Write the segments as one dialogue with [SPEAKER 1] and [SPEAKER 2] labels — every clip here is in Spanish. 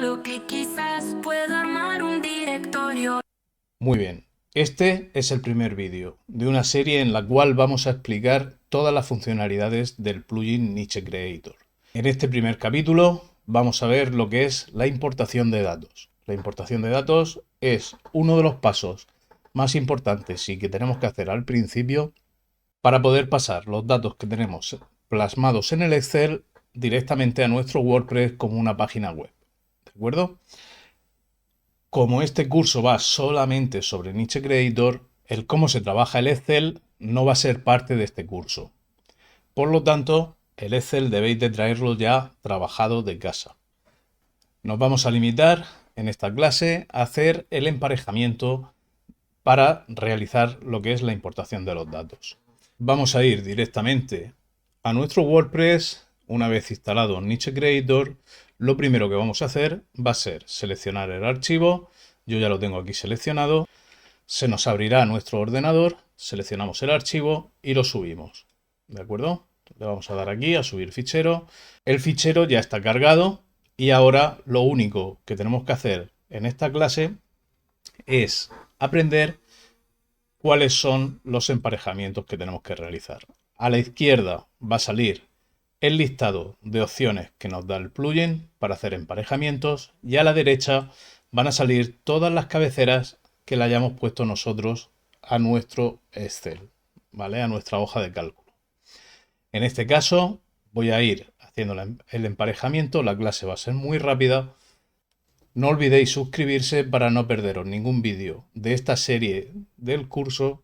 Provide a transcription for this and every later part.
[SPEAKER 1] solo que quizás pueda armar un directorio.
[SPEAKER 2] Muy bien, este es el primer vídeo de una serie en la cual vamos a explicar todas las funcionalidades del plugin Niche Creator. En este primer capítulo vamos a ver lo que es la importación de datos. La importación de datos es uno de los pasos más importantes y que tenemos que hacer al principio para poder pasar los datos que tenemos plasmados en el Excel directamente a nuestro WordPress como una página web. ¿De acuerdo? Como este curso va solamente sobre Niche Creator, el cómo se trabaja el Excel no va a ser parte de este curso. Por lo tanto, el Excel debéis de traerlo ya trabajado de casa. Nos vamos a limitar en esta clase a hacer el emparejamiento para realizar lo que es la importación de los datos. Vamos a ir directamente a nuestro WordPress. Una vez instalado Niche Creator, lo primero que vamos a hacer va a ser seleccionar el archivo. Yo ya lo tengo aquí seleccionado. Se nos abrirá nuestro ordenador, seleccionamos el archivo y lo subimos. ¿De acuerdo? Le vamos a dar aquí a subir fichero. El fichero ya está cargado y ahora lo único que tenemos que hacer en esta clase es aprender cuáles son los emparejamientos que tenemos que realizar. A la izquierda va a salir el listado de opciones que nos da el plugin para hacer emparejamientos y a la derecha van a salir todas las cabeceras que le hayamos puesto nosotros a nuestro Excel, ¿vale? A nuestra hoja de cálculo. En este caso voy a ir haciendo el emparejamiento, la clase va a ser muy rápida. No olvidéis suscribirse para no perderos ningún vídeo de esta serie del curso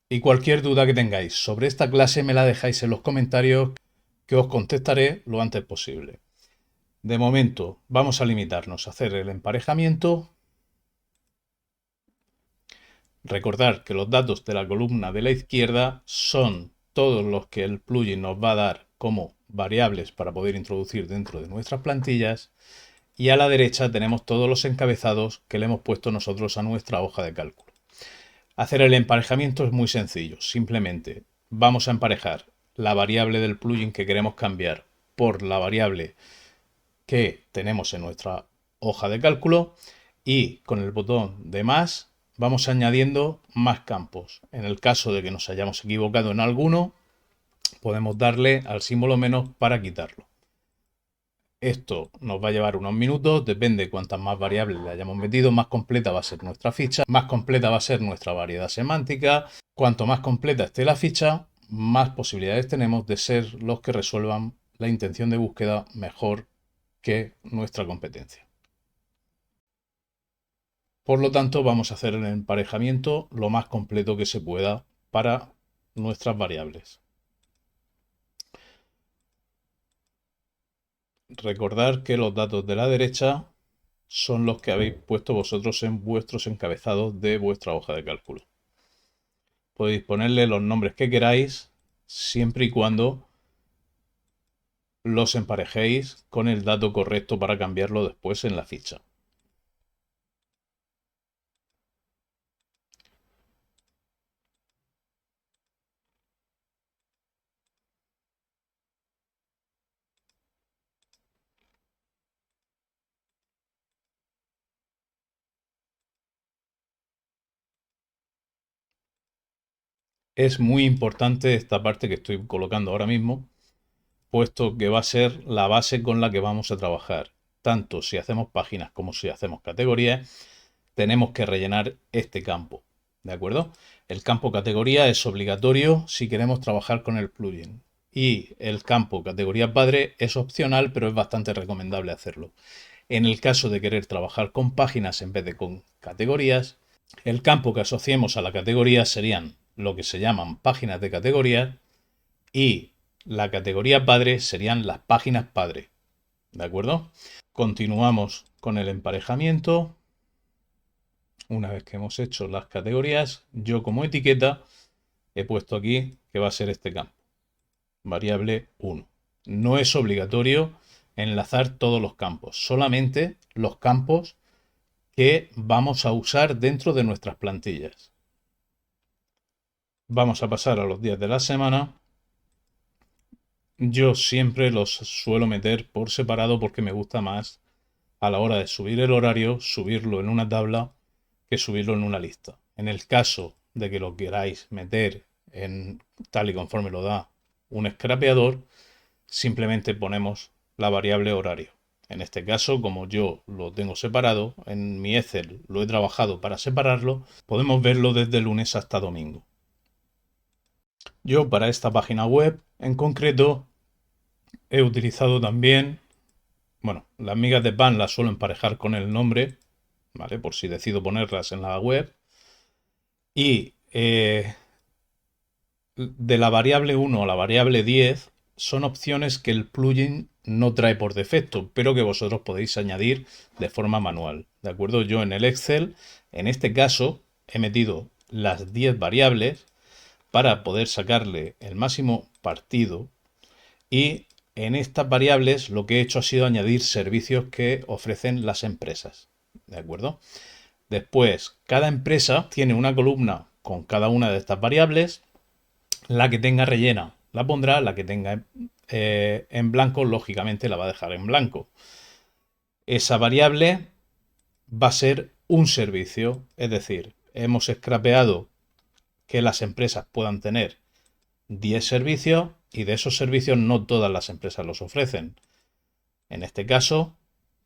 [SPEAKER 2] y cualquier duda que tengáis sobre esta clase me la dejáis en los comentarios que os contestaré lo antes posible. De momento vamos a limitarnos a hacer el emparejamiento. Recordad que los datos de la columna de la izquierda son todos los que el plugin nos va a dar como variables para poder introducir dentro de nuestras plantillas. Y a la derecha tenemos todos los encabezados que le hemos puesto nosotros a nuestra hoja de cálculo. Hacer el emparejamiento es muy sencillo. Simplemente vamos a emparejar la variable del plugin que queremos cambiar por la variable que tenemos en nuestra hoja de cálculo y con el botón de más vamos añadiendo más campos. En el caso de que nos hayamos equivocado en alguno, podemos darle al símbolo menos para quitarlo. Esto nos va a llevar unos minutos, depende cuántas más variables le hayamos metido, más completa va a ser nuestra ficha, más completa va a ser nuestra variedad semántica. Cuanto más completa esté la ficha, más posibilidades tenemos de ser los que resuelvan la intención de búsqueda mejor que nuestra competencia. Por lo tanto, vamos a hacer el emparejamiento lo más completo que se pueda para nuestras variables. Recordad que los datos de la derecha son los que habéis puesto vosotros en vuestros encabezados de vuestra hoja de cálculo. Podéis ponerle los nombres que queráis siempre y cuando los emparejéis con el dato correcto para cambiarlo después en la ficha. Es muy importante esta parte que estoy colocando ahora mismo, puesto que va a ser la base con la que vamos a trabajar. Tanto si hacemos páginas como si hacemos categorías, tenemos que rellenar este campo. ¿De acuerdo? El campo categoría es obligatorio si queremos trabajar con el plugin. Y el campo categoría padre es opcional, pero es bastante recomendable hacerlo. En el caso de querer trabajar con páginas en vez de con categorías, el campo que asociemos a la categoría serían lo que se llaman páginas de categoría y la categoría padre serían las páginas padre. ¿De acuerdo? Continuamos con el emparejamiento. Una vez que hemos hecho las categorías, yo como etiqueta he puesto aquí que va a ser este campo, variable 1. No es obligatorio enlazar todos los campos, solamente los campos que vamos a usar dentro de nuestras plantillas. Vamos a pasar a los días de la semana. Yo siempre los suelo meter por separado porque me gusta más a la hora de subir el horario, subirlo en una tabla que subirlo en una lista. En el caso de que lo queráis meter en tal y conforme lo da un scrapeador, simplemente ponemos la variable horario. En este caso, como yo lo tengo separado, en mi Excel lo he trabajado para separarlo, podemos verlo desde lunes hasta domingo. Yo para esta página web en concreto he utilizado también, bueno, las migas de pan las suelo emparejar con el nombre, ¿vale? Por si decido ponerlas en la web. Y de la variable 1 a la variable 10 son opciones que el plugin no trae por defecto, pero que vosotros podéis añadir de forma manual. ¿De acuerdo? Yo en el Excel, en este caso, he metido las 10 variables para poder sacarle el máximo partido, y en estas variables lo que he hecho ha sido añadir servicios que ofrecen las empresas. ¿De acuerdo? Después, cada empresa tiene una columna con cada una de estas variables. La que tenga rellena la pondrá, la que tenga en blanco, lógicamente la va a dejar en blanco. Esa variable va a ser un servicio, es decir, hemos scrapeado que las empresas puedan tener 10 servicios y de esos servicios no todas las empresas los ofrecen. En este caso,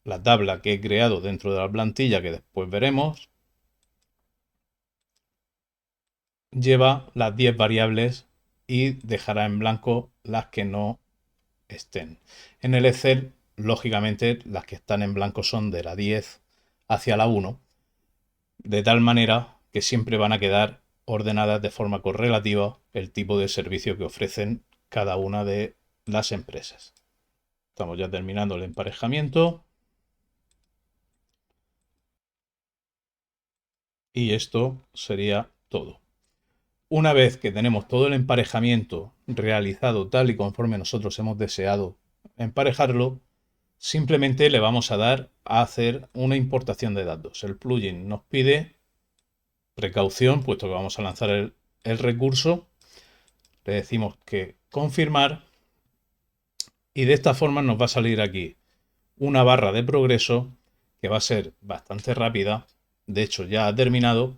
[SPEAKER 2] la tabla que he creado dentro de la plantilla, que después veremos, lleva las 10 variables y dejará en blanco las que no estén. En el Excel, lógicamente, las que están en blanco son de la 10 hacia la 1, de tal manera que siempre van a quedar ordenadas de forma correlativa el tipo de servicio que ofrecen cada una de las empresas. Estamos ya terminando el emparejamiento. Y esto sería todo. Una vez que tenemos todo el emparejamiento realizado tal y conforme nosotros hemos deseado emparejarlo, simplemente le vamos a dar a hacer una importación de datos. El plugin nos pide precaución, puesto que vamos a lanzar el recurso. Le decimos que confirmar y de esta forma nos va a salir aquí una barra de progreso que va a ser bastante rápida. De hecho, ya ha terminado,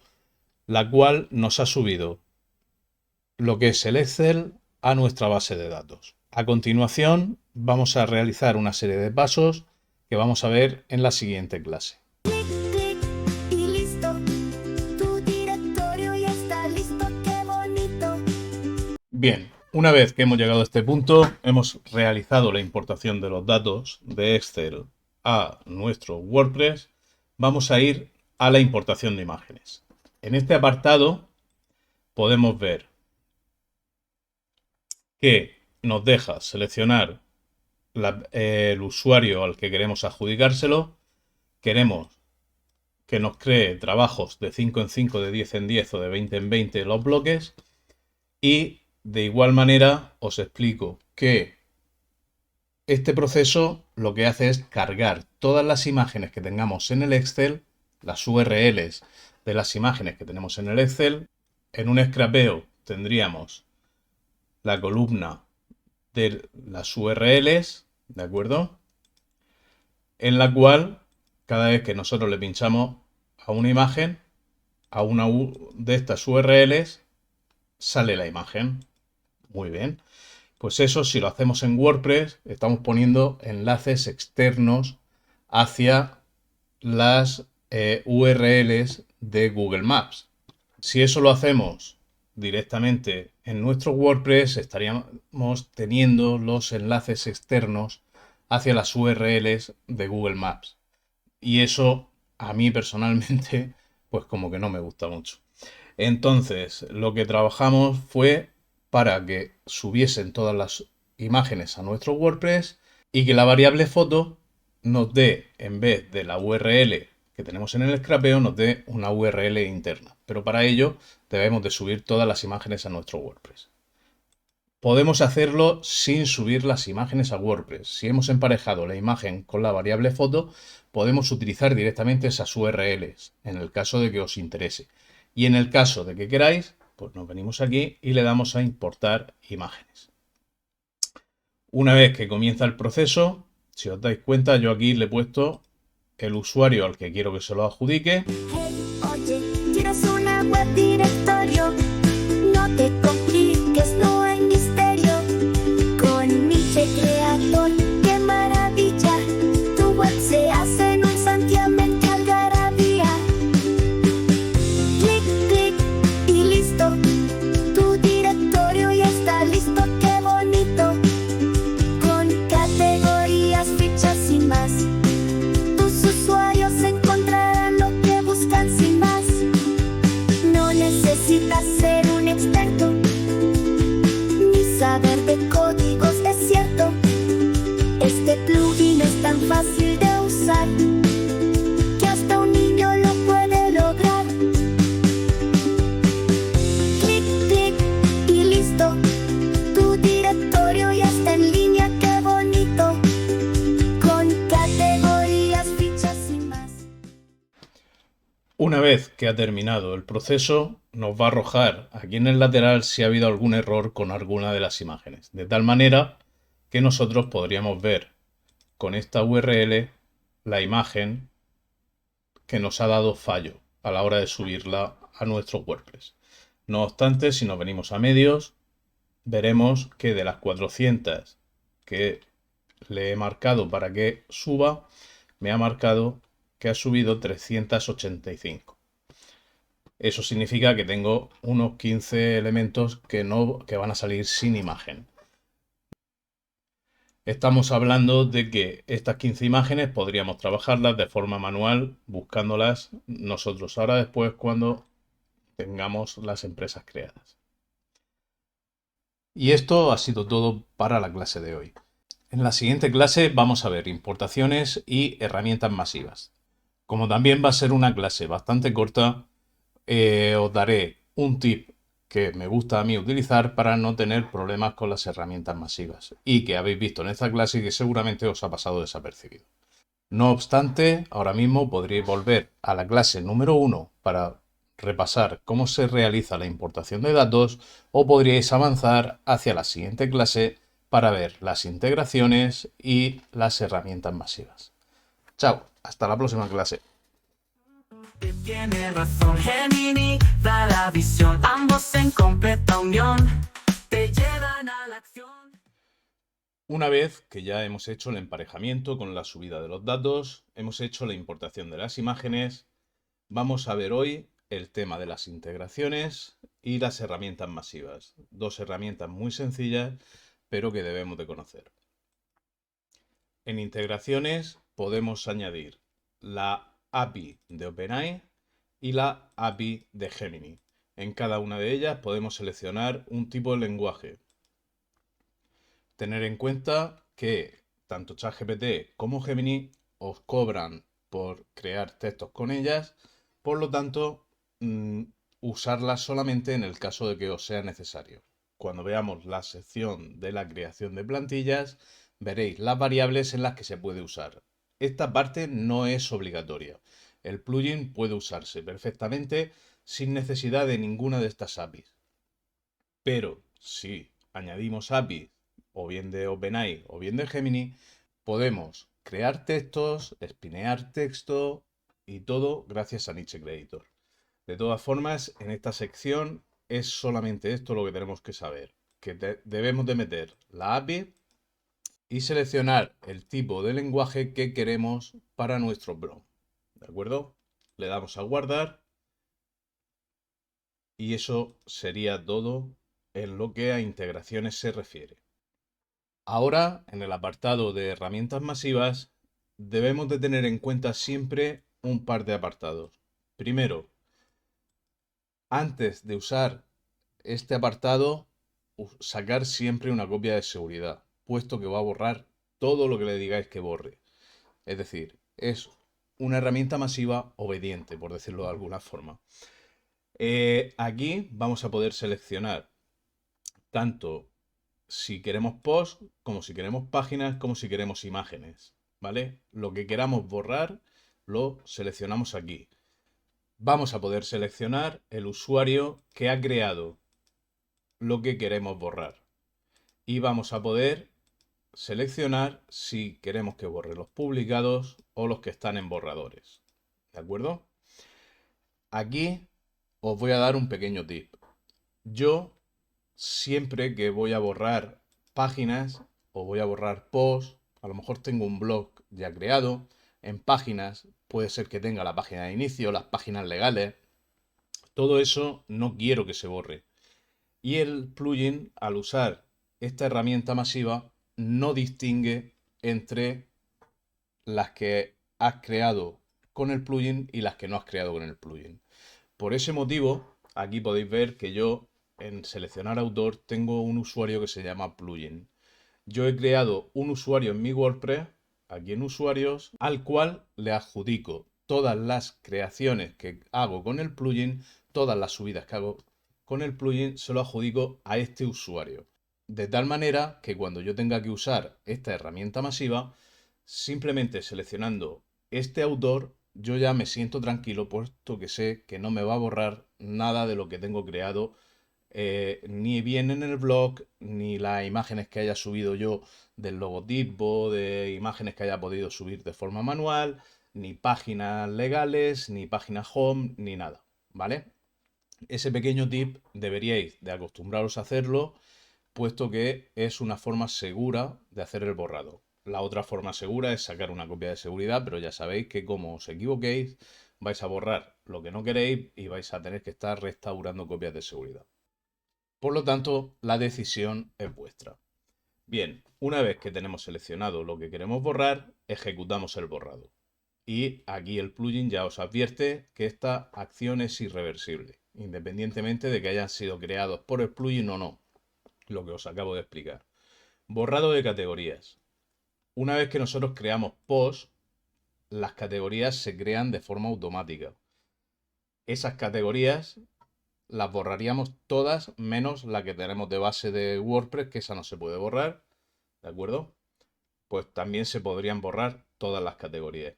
[SPEAKER 2] la cual nos ha subido lo que es el Excel a nuestra base de datos. A continuación, vamos a realizar una serie de pasos que vamos a ver en la siguiente clase.
[SPEAKER 3] Clic, clic y listo. Tu directorio ya está listo, qué bonito.
[SPEAKER 2] Bien, una vez que hemos llegado a este punto, hemos realizado la importación de los datos de Excel a nuestro WordPress. Vamos a ir a la importación de imágenes. En este apartado podemos ver que nos deja seleccionar el usuario al que queremos adjudicárselo. Queremos que nos cree trabajos de 5 en 5, de 10 en 10 o de 20 en 20 los bloques. Y de igual manera os explico que este proceso lo que hace es cargar todas las imágenes que tengamos en el Excel, las URLs de las imágenes que tenemos en el Excel. En un scrapeo tendríamos la columna de las URLs, ¿de acuerdo? En la cual cada vez que nosotros le pinchamos a una imagen, a una de estas URLs, sale la imagen. Muy bien. Pues eso, si lo hacemos en WordPress, estamos poniendo enlaces externos hacia las URLs de Google Maps. Si eso lo hacemos directamente en nuestro WordPress, estaríamos teniendo los enlaces externos hacia las URLs de Google Maps. Y eso a mí personalmente, pues como que no me gusta mucho. Entonces, lo que trabajamos fue para que subiesen todas las imágenes a nuestro WordPress y que la variable foto nos dé, en vez de la URL que tenemos en el scrapeo, nos dé una URL interna. Pero para ello debemos de subir todas las imágenes a nuestro WordPress. Podemos hacerlo sin subir las imágenes a WordPress. Si hemos emparejado la imagen con la variable foto, podemos utilizar directamente esas URLs, en el caso de que os interese. Y en el caso de que queráis, pues nos venimos aquí y le damos a importar imágenes. Una vez que comienza el proceso, si os dais cuenta, yo aquí le he puesto el usuario al que quiero que se lo adjudique.
[SPEAKER 3] Hey, oye, ¿tienes una web directorio? No te compliques, no hay misterio. Con Niche Creator, qué maravilla. Tu web se hace en un santiamente algarabía. Clic, clic y listo. Tu directorio ya está listo, qué bonito. Con categorías, fichas y más. Tus usuarios encontrarán lo que buscan sin más. No necesitas ser un experto ni saber de códigos, es cierto. Este plugin es tan fácil de usar que hasta un niño lo puede lograr. Clic, clic y listo. Tu directorio ya está en línea, qué bonito. Con categorías, fichas y más.
[SPEAKER 2] Una vez que ha terminado el proceso, nos va a arrojar aquí en el lateral si ha habido algún error con alguna de las imágenes, de tal manera que nosotros podríamos ver con esta URL la imagen que nos ha dado fallo a la hora de subirla a nuestro WordPress. No obstante, si nos venimos a medios, veremos que de las 400 que le he marcado para que suba, me ha marcado que ha subido 385. Eso significa que tengo unos 15 elementos que van a salir sin imagen. Estamos hablando de que estas 15 imágenes podríamos trabajarlas de forma manual buscándolas nosotros ahora después cuando tengamos las empresas creadas. Y esto ha sido todo para la clase de hoy. En la siguiente clase vamos a ver importaciones y herramientas masivas. Como también va a ser una clase bastante corta, os daré un tip que me gusta a mí utilizar para no tener problemas con las herramientas masivas y que habéis visto en esta clase y que seguramente os ha pasado desapercibido. No obstante, ahora mismo podréis volver a la clase número 1 para repasar cómo se realiza la importación de datos o podríais avanzar hacia la siguiente clase para ver las integraciones y las herramientas masivas. Chao, hasta la próxima clase.
[SPEAKER 1] Tiene razón, Gemini da la visión, ambos en completa unión te llevan a la acción.
[SPEAKER 2] Una vez que ya hemos hecho el emparejamiento con la subida de los datos, hemos hecho la importación de las imágenes, vamos a ver hoy el tema de las integraciones y las herramientas masivas. Dos herramientas muy sencillas, pero que debemos de conocer. En integraciones podemos añadir la API de OpenAI y la API de Gemini. En cada una de ellas podemos seleccionar un tipo de lenguaje. Tener en cuenta que tanto ChatGPT como Gemini os cobran por crear textos con ellas, por lo tanto, usarlas solamente en el caso de que os sea necesario. Cuando veamos la sección de la creación de plantillas, veréis las variables en las que se puede usar. Esta parte no es obligatoria. El plugin puede usarse perfectamente sin necesidad de ninguna de estas APIs. Pero si añadimos APIs o bien de OpenAI o bien de Gemini, podemos crear textos, espinear texto y todo gracias a Niche Creator. De todas formas, en esta sección es solamente esto lo que tenemos que saber, que debemos de meter la API y seleccionar el tipo de lenguaje que queremos para nuestro blog. ¿De acuerdo? Le damos a guardar y eso sería todo en lo que a integraciones se refiere. Ahora, en el apartado de herramientas masivas, debemos de tener en cuenta siempre un par de apartados. Primero, antes de usar este apartado, sacar siempre una copia de seguridad, puesto que va a borrar todo lo que le digáis que borre. Es decir, es una herramienta masiva obediente, por decirlo de alguna forma. Aquí vamos a poder seleccionar tanto si queremos post, como si queremos páginas, como si queremos imágenes, ¿vale? Lo que queramos borrar, lo seleccionamos aquí. Vamos a poder seleccionar el usuario que ha creado lo que queremos borrar. Y vamos a poder seleccionar si queremos que borre los publicados o los que están en borradores. ¿De acuerdo? Aquí os voy a dar un pequeño tip. Yo siempre que voy a borrar páginas o voy a borrar posts, a lo mejor tengo un blog ya creado, en páginas puede ser que tenga la página de inicio, las páginas legales, todo eso no quiero que se borre. Y el plugin, al usar esta herramienta masiva, no distingue entre las que has creado con el plugin y las que no has creado con el plugin. Por ese motivo, aquí podéis ver que yo en seleccionar autor tengo un usuario que se llama plugin. Yo he creado un usuario en mi WordPress, aquí en usuarios, al cual le adjudico todas las creaciones que hago con el plugin, todas las subidas que hago con el plugin, se lo adjudico a este usuario. De tal manera que cuando yo tenga que usar esta herramienta masiva, simplemente seleccionando este autor, yo ya me siento tranquilo, puesto que sé que no me va a borrar nada de lo que tengo creado, ni bien en el blog, ni las imágenes que haya subido yo del logotipo, de imágenes que haya podido subir de forma manual, ni páginas legales, ni páginas home, ni nada, ¿vale? Ese pequeño tip deberíais de acostumbraros a hacerlo, puesto que es una forma segura de hacer el borrado. La otra forma segura es sacar una copia de seguridad, pero ya sabéis que como os equivoquéis, vais a borrar lo que no queréis y vais a tener que estar restaurando copias de seguridad. Por lo tanto, la decisión es vuestra. Bien, una vez que tenemos seleccionado lo que queremos borrar, ejecutamos el borrado. Y aquí el plugin ya os advierte que esta acción es irreversible, independientemente de que hayan sido creados por el plugin o no, lo que os acabo de explicar. Borrado de categorías. Una vez que nosotros creamos posts, las categorías se crean de forma automática. Esas categorías las borraríamos todas menos la que tenemos de base de WordPress, que esa no se puede borrar, ¿de acuerdo? Pues también se podrían borrar todas las categorías.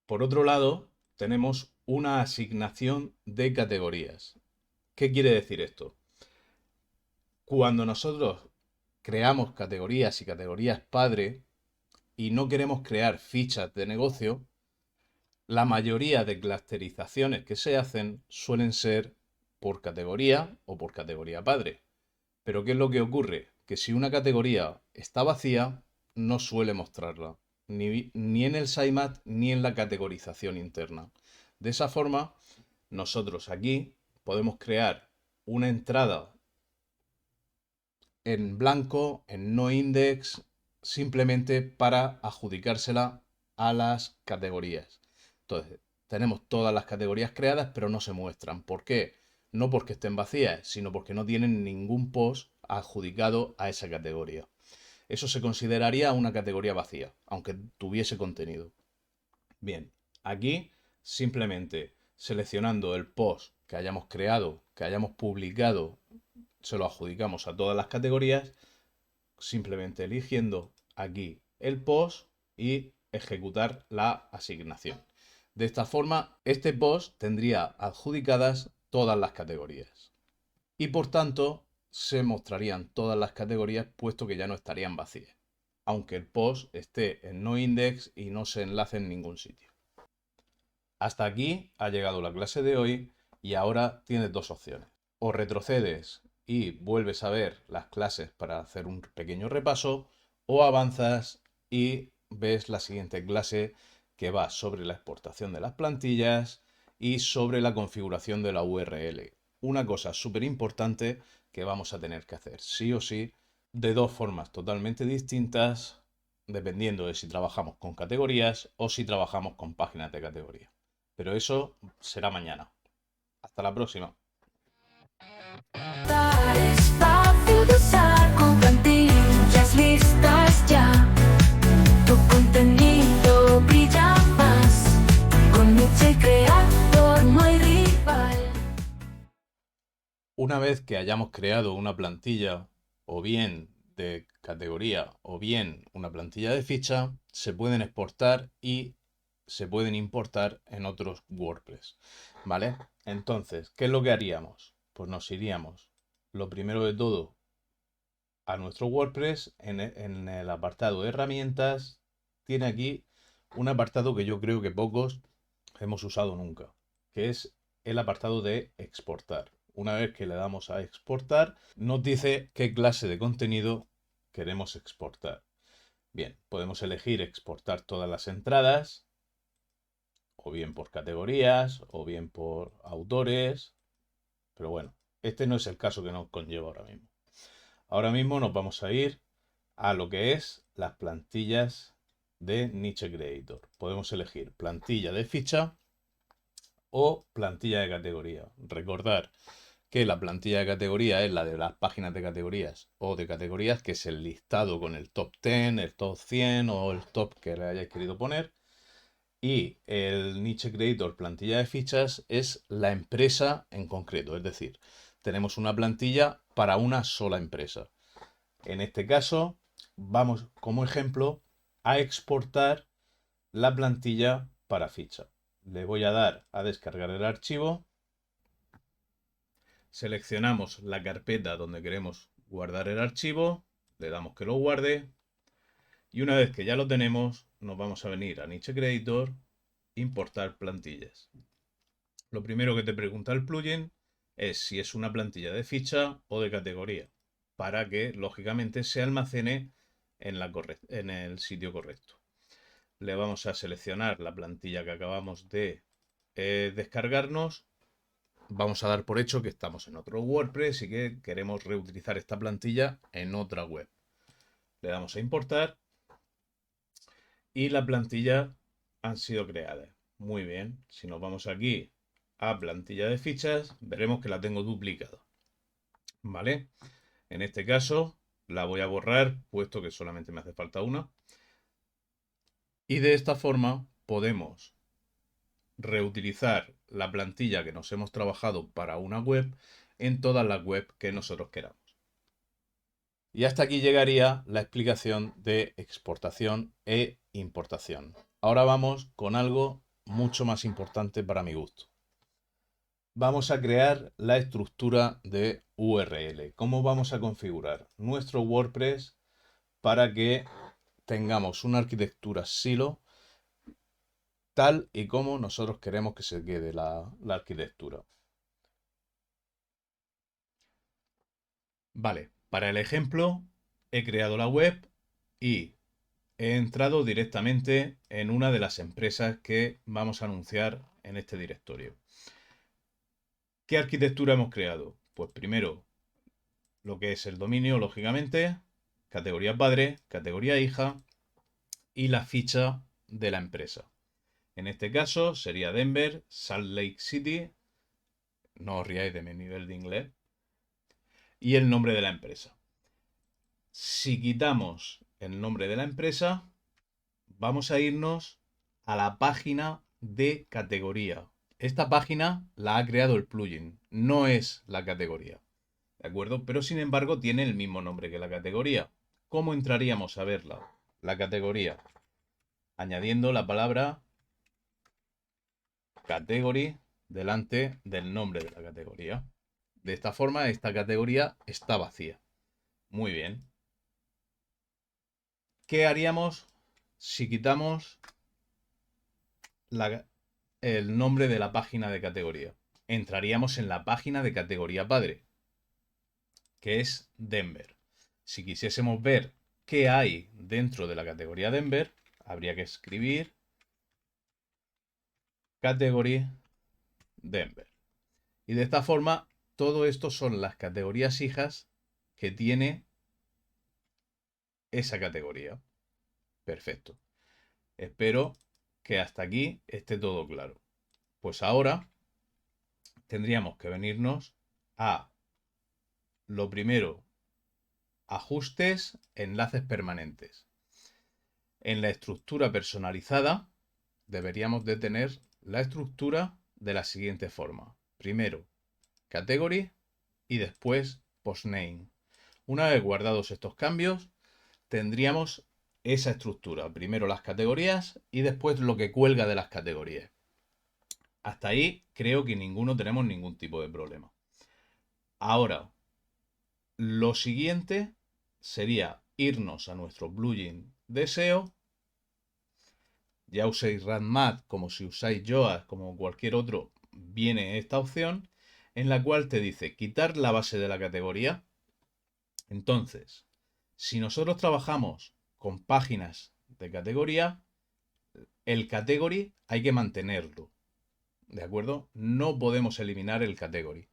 [SPEAKER 2] Por otro lado, tenemos una asignación de categorías. ¿Qué quiere decir esto? Cuando nosotros creamos categorías y categorías padre y no queremos crear fichas de negocio, la mayoría de clusterizaciones que se hacen suelen ser por categoría o por categoría padre. Pero ¿qué es lo que ocurre? Que si una categoría está vacía, no suele mostrarla, ni en el sitemap ni en la categorización interna. De esa forma, nosotros aquí podemos crear una entrada en blanco, en no index, simplemente para adjudicársela a las categorías. Entonces, tenemos todas las categorías creadas, pero no se muestran. ¿Por qué? No porque estén vacías, sino porque no tienen ningún post adjudicado a esa categoría. Eso se consideraría una categoría vacía, aunque tuviese contenido. Bien, aquí simplemente seleccionando el post que hayamos creado, que hayamos publicado, se lo adjudicamos a todas las categorías, simplemente eligiendo aquí el post y ejecutar la asignación. De esta forma, este post tendría adjudicadas todas las categorías y por tanto se mostrarían todas las categorías, puesto que ya no estarían vacías, aunque el post esté en no index y no se enlace en ningún sitio. Hasta aquí ha llegado la clase de hoy y ahora tienes dos opciones. O retrocedes y vuelves a ver las clases para hacer un pequeño repaso, o avanzas y ves la siguiente clase, que va sobre la exportación de las plantillas y sobre la configuración de la URL. Una cosa súper importante que vamos a tener que hacer sí o sí, de dos formas totalmente distintas, dependiendo de si trabajamos con categorías o si trabajamos con páginas de categoría. Pero eso será mañana. Hasta la próxima.
[SPEAKER 3] Es fácil de usar con plantillas listas ya. Tu contenido brilla más. Con Niche Creator no hay rival.
[SPEAKER 2] Una vez que hayamos creado una plantilla, o bien de categoría, o bien una plantilla de ficha, se pueden exportar y se pueden importar en otros WordPress, ¿vale? Entonces, ¿qué es lo que haríamos? Pues nos iríamos, lo primero de todo, a nuestro WordPress, en el apartado de herramientas, tiene aquí un apartado que yo creo que pocos hemos usado nunca, que es el apartado de exportar. Una vez que le damos a exportar, nos dice qué clase de contenido queremos exportar. Bien, podemos elegir exportar todas las entradas, o bien por categorías, o bien por autores, pero bueno, este no es el caso que nos conlleva ahora mismo. Ahora mismo nos vamos a ir a lo que es las plantillas de Niche Creator. Podemos elegir plantilla de ficha o plantilla de categoría. Recordar que la plantilla de categoría es la de las páginas de categorías o de categorías, que es el listado con el top 10, el top 100 o el top que le hayáis querido poner. Y el Niche Creator plantilla de fichas es la empresa en concreto, es decir, tenemos una plantilla para una sola empresa. En este caso, vamos como ejemplo a exportar la plantilla para ficha. Le voy a dar a descargar el archivo. Seleccionamos la carpeta donde queremos guardar el archivo, le damos que lo guarde y una vez que ya lo tenemos, nos vamos a venir a Niche Creator, importar plantillas. Lo primero que te pregunta el plugin es si es una plantilla de ficha o de categoría, para que lógicamente se almacene en el sitio correcto. Le vamos a seleccionar la plantilla que acabamos de descargarnos. Vamos a dar por hecho que estamos en otro WordPress y que queremos reutilizar esta plantilla en otra web. Le damos a importar y la plantilla han sido creadas. Muy bien, si nos vamos aquí a plantilla de fichas, veremos que la tengo duplicada. ¿Vale? En este caso la voy a borrar, puesto que solamente me hace falta una. Y de esta forma podemos reutilizar la plantilla que nos hemos trabajado para una web en todas las webs que nosotros queramos. Y hasta aquí llegaría la explicación de exportación e importación. Ahora vamos con algo mucho más importante para mi gusto. Vamos a crear la estructura de URL. ¿Cómo vamos a configurar nuestro WordPress para que tengamos una arquitectura silo tal y como nosotros queremos que se quede la arquitectura? Vale, para el ejemplo he creado la web y he entrado directamente en una de las empresas que vamos a anunciar en este directorio. ¿Qué arquitectura hemos creado? Pues primero lo que es el dominio, lógicamente, categoría padre, categoría hija y la ficha de la empresa. En este caso sería Denver, Salt Lake City, no os riáis de mi nivel de inglés, y el nombre de la empresa. Si quitamos el nombre de la empresa, vamos a irnos a la página de categoría. Esta página la ha creado el plugin, no es la categoría. ¿De acuerdo? Pero sin embargo tiene el mismo nombre que la categoría. ¿Cómo entraríamos a verla? La categoría. Añadiendo la palabra category delante del nombre de la categoría. De esta forma, esta categoría está vacía. Muy bien. ¿Qué haríamos si quitamos el nombre de la página de categoría? Entraríamos en la página de categoría padre, que es Denver. Si quisiésemos ver qué hay dentro de la categoría Denver, habría que escribir category Denver. Y de esta forma, todo esto son las categorías hijas que tiene esa categoría. Perfecto. Espero que hasta aquí esté todo claro. Pues ahora tendríamos que venirnos a lo primero, ajustes, enlaces permanentes. En la estructura personalizada deberíamos de tener la estructura de la siguiente forma. Primero, category y después postname. Una vez guardados estos cambios, tendríamos esa estructura. Primero las categorías y después lo que cuelga de las categorías. Hasta ahí creo que ninguno tenemos ningún tipo de problema. Ahora, lo siguiente sería irnos a nuestro plugin de SEO. Ya uséis RadMat como si usáis Yoast, como cualquier otro, viene esta opción en la cual te dice quitar la base de la categoría. Entonces, si nosotros trabajamos con páginas de categoría, el category hay que mantenerlo, ¿de acuerdo? No podemos eliminar el category,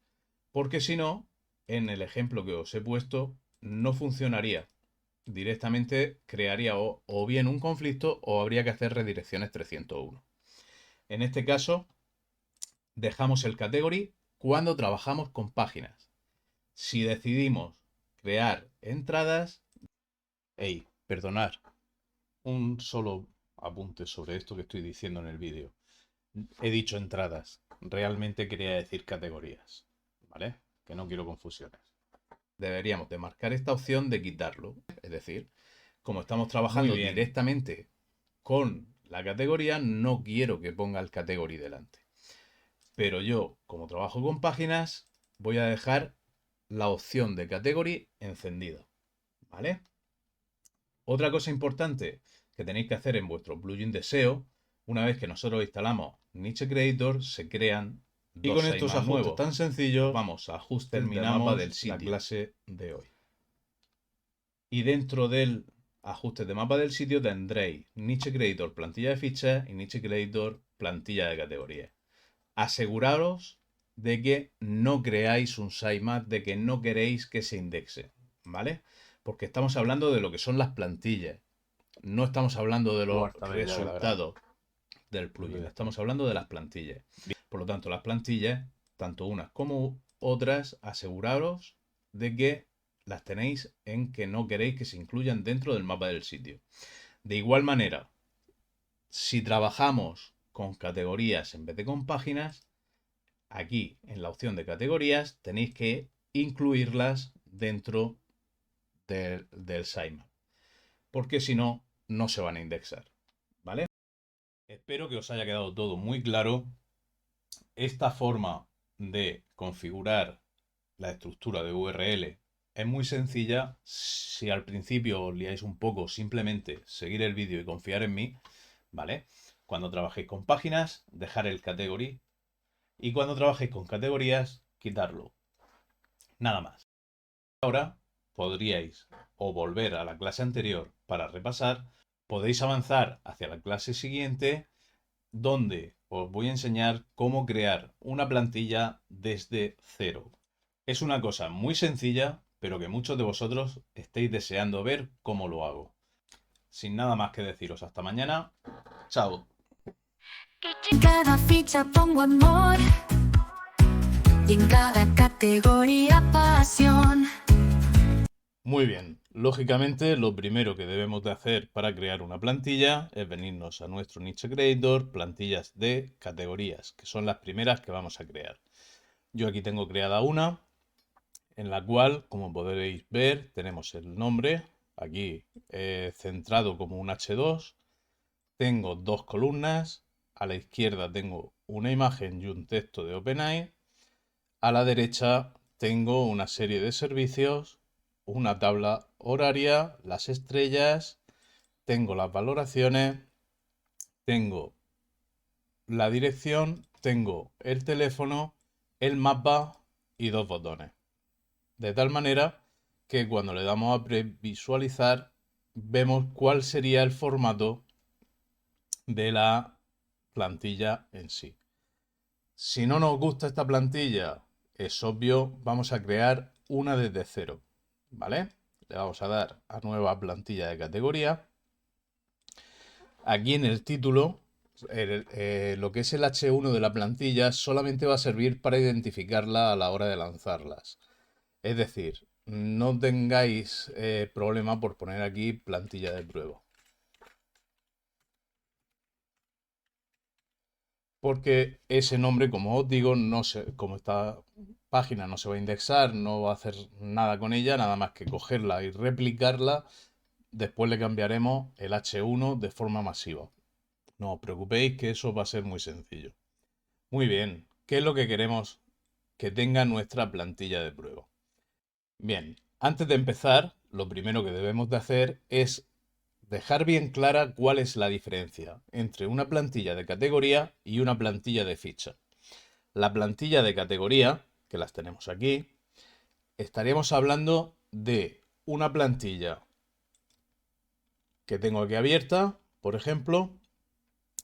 [SPEAKER 2] porque si no, en el ejemplo que os he puesto, no funcionaría. Directamente crearía o bien un conflicto o habría que hacer redirecciones 301. En este caso, dejamos el category cuando trabajamos con páginas. Si decidimos crear entradas... Hey, perdonad, un solo apunte sobre esto que estoy diciendo en el vídeo. He dicho entradas, realmente quería decir categorías, ¿vale? Que no quiero confusiones. Deberíamos de marcar esta opción de quitarlo, es decir, como estamos trabajando directamente con la categoría, no quiero que ponga el category delante. Pero yo, como trabajo con páginas, voy a dejar la opción de category encendida, ¿vale? Otra cosa importante que tenéis que hacer en vuestro plugin de SEO, una vez que nosotros instalamos Niche Creator, se crean dos. Y con estos ajustes nuevos tan sencillos, vamos a ajustes terminamos de mapa del sitio. La clase de hoy. Y dentro del ajuste de mapa del sitio tendréis Niche Creator plantilla de fichas y Niche Creator plantilla de categorías. Aseguraros de que no creáis un sitemap, de que no queréis que se indexe, ¿vale? Porque estamos hablando de lo que son las plantillas. No estamos hablando de los resultados del plugin. Estamos hablando de las plantillas. Por lo tanto, las plantillas, tanto unas como otras, aseguraros de que las tenéis en que no queréis que se incluyan dentro del mapa del sitio. De igual manera, si trabajamos con categorías en vez de con páginas, aquí en la opción de categorías tenéis que incluirlas dentro del sitemap, porque si no, no se van a indexar, ¿vale? Espero que os haya quedado todo muy claro. Esta forma de configurar la estructura de URL es muy sencilla. Si al principio os liáis un poco, simplemente seguir el vídeo y confiar en mí, ¿vale? Cuando trabajéis con páginas, dejar el category, y cuando trabajéis con categorías, quitarlo. Nada más. Ahora podríais o volver a la clase anterior para repasar, podéis avanzar hacia la clase siguiente, donde os voy a enseñar cómo crear una plantilla desde cero. Es una cosa muy sencilla, pero que muchos de vosotros estáis deseando ver cómo lo hago. Sin nada más que deciros, hasta mañana. Chao.
[SPEAKER 3] En cada ficha pongo amor y en cada categoría pasión.
[SPEAKER 2] Muy bien, lógicamente lo primero que debemos de hacer para crear una plantilla es venirnos a nuestro Niche Creator, plantillas de categorías, que son las primeras que vamos a crear. Yo aquí tengo creada una, en la cual, como podréis ver, tenemos el nombre, aquí centrado como un H2, tengo dos columnas, a la izquierda tengo una imagen y un texto de OpenAI, a la derecha tengo una serie de servicios, una tabla horaria, las estrellas, tengo las valoraciones, tengo la dirección, tengo el teléfono, el mapa y dos botones. De tal manera que cuando le damos a previsualizar, vemos cuál sería el formato de la plantilla en sí. Si no nos gusta esta plantilla, es obvio, vamos a crear una desde cero, ¿vale? Le vamos a dar a nueva plantilla de categoría. Aquí en el título, lo que es el H1 de la plantilla solamente va a servir para identificarla a la hora de lanzarlas. Es decir, no tengáis problema por poner aquí plantilla de prueba. Porque ese nombre, como os digo, como esta página no se va a indexar, no va a hacer nada con ella, nada más que cogerla y replicarla. Después le cambiaremos el H1 de forma masiva. No os preocupéis que eso va a ser muy sencillo. Muy bien, ¿qué es lo que queremos que tenga nuestra plantilla de prueba? Bien, antes de empezar, lo primero que debemos de hacer es dejar bien clara cuál es la diferencia entre una plantilla de categoría y una plantilla de ficha. La plantilla de categoría, que las tenemos aquí, estaríamos hablando de una plantilla que tengo aquí abierta, por ejemplo,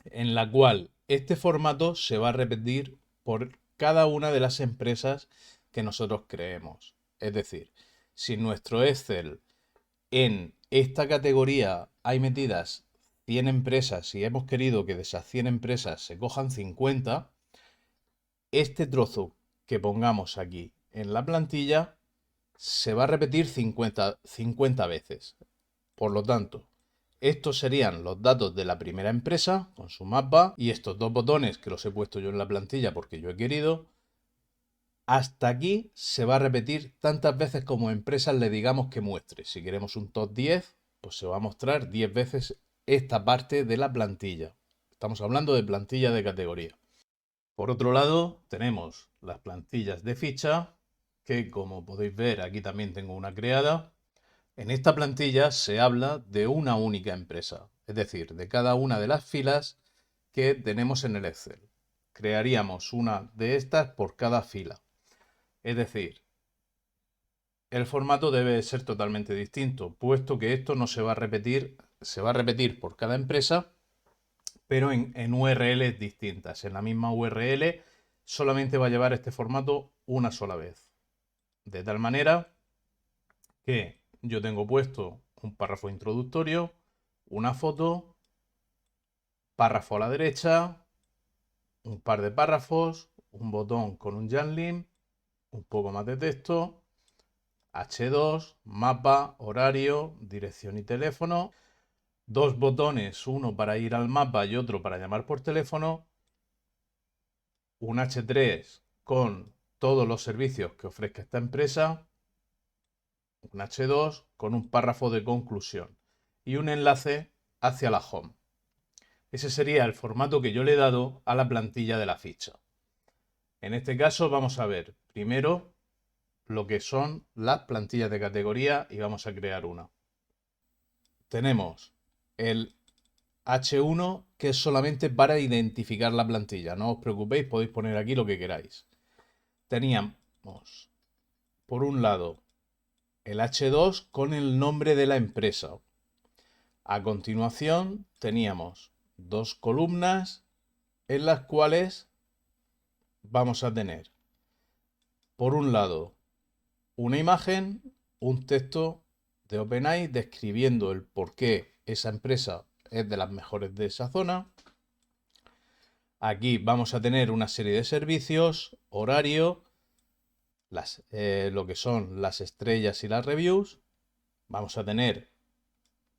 [SPEAKER 2] en la cual este formato se va a repetir por cada una de las empresas que nosotros creemos. Es decir, si en nuestro Excel en esta categoría hay metidas 100 empresas y hemos querido que de esas 100 empresas se cojan 50, este trozo que pongamos aquí en la plantilla se va a repetir 50 veces. Por lo tanto, estos serían los datos de la primera empresa con su mapa y estos dos botones que los he puesto yo en la plantilla porque yo he querido. Hasta aquí se va a repetir tantas veces como empresas le digamos que muestre. Si queremos un top 10, pues se va a mostrar 10 veces esta parte de la plantilla. Estamos hablando de plantilla de categoría. Por otro lado, tenemos las plantillas de ficha, que como podéis ver aquí también tengo una creada. En esta plantilla se habla de una única empresa, es decir, de cada una de las filas que tenemos en el Excel. Crearíamos una de estas por cada fila. Es decir, el formato debe ser totalmente distinto, puesto que esto no se va a repetir, se va a repetir por cada empresa, pero en URLs distintas. En la misma URL solamente va a llevar este formato una sola vez. De tal manera que yo tengo puesto un párrafo introductorio, una foto, párrafo a la derecha, un par de párrafos, un botón con un Janlink, un poco más de texto, H2, mapa, horario, dirección y teléfono, dos botones, uno para ir al mapa y otro para llamar por teléfono, un H3 con todos los servicios que ofrezca esta empresa, un H2 con un párrafo de conclusión y un enlace hacia la home. Ese sería el formato que yo le he dado a la plantilla de la ficha. En este caso vamos a ver primero lo que son las plantillas de categoría y vamos a crear una. Tenemos el H1 que es solamente para identificar la plantilla. No os preocupéis, podéis poner aquí lo que queráis. Teníamos por un lado el H2 con el nombre de la empresa. A continuación teníamos dos columnas en las cuales vamos a tener por un lado una imagen, un texto de OpenAI describiendo el por qué esa empresa es de las mejores de esa zona. Aquí vamos a tener una serie de servicios, horario, lo que son las estrellas y las reviews. Vamos a tener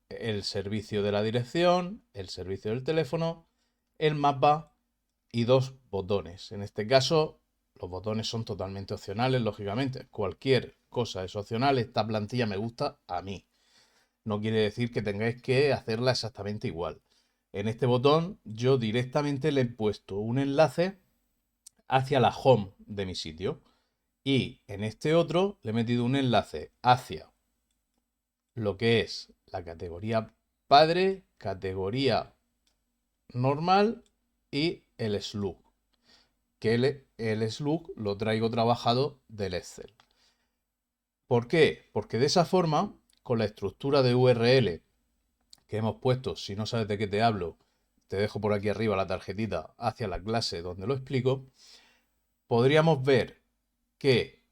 [SPEAKER 2] el servicio de la dirección, el servicio del teléfono, el mapa y dos botones. En este caso, los botones son totalmente opcionales, lógicamente. Cualquier cosa es opcional. Esta plantilla me gusta a mí. No quiere decir que tengáis que hacerla exactamente igual. En este botón yo directamente le he puesto un enlace hacia la home de mi sitio. Y en este otro le he metido un enlace hacia lo que es la categoría padre, categoría normal y el slug. Que el slug lo traigo trabajado del Excel. ¿Por qué? Porque de esa forma, con la estructura de URL que hemos puesto, si no sabes de qué te hablo, te dejo por aquí arriba la tarjetita hacia la clase donde lo explico, podríamos ver que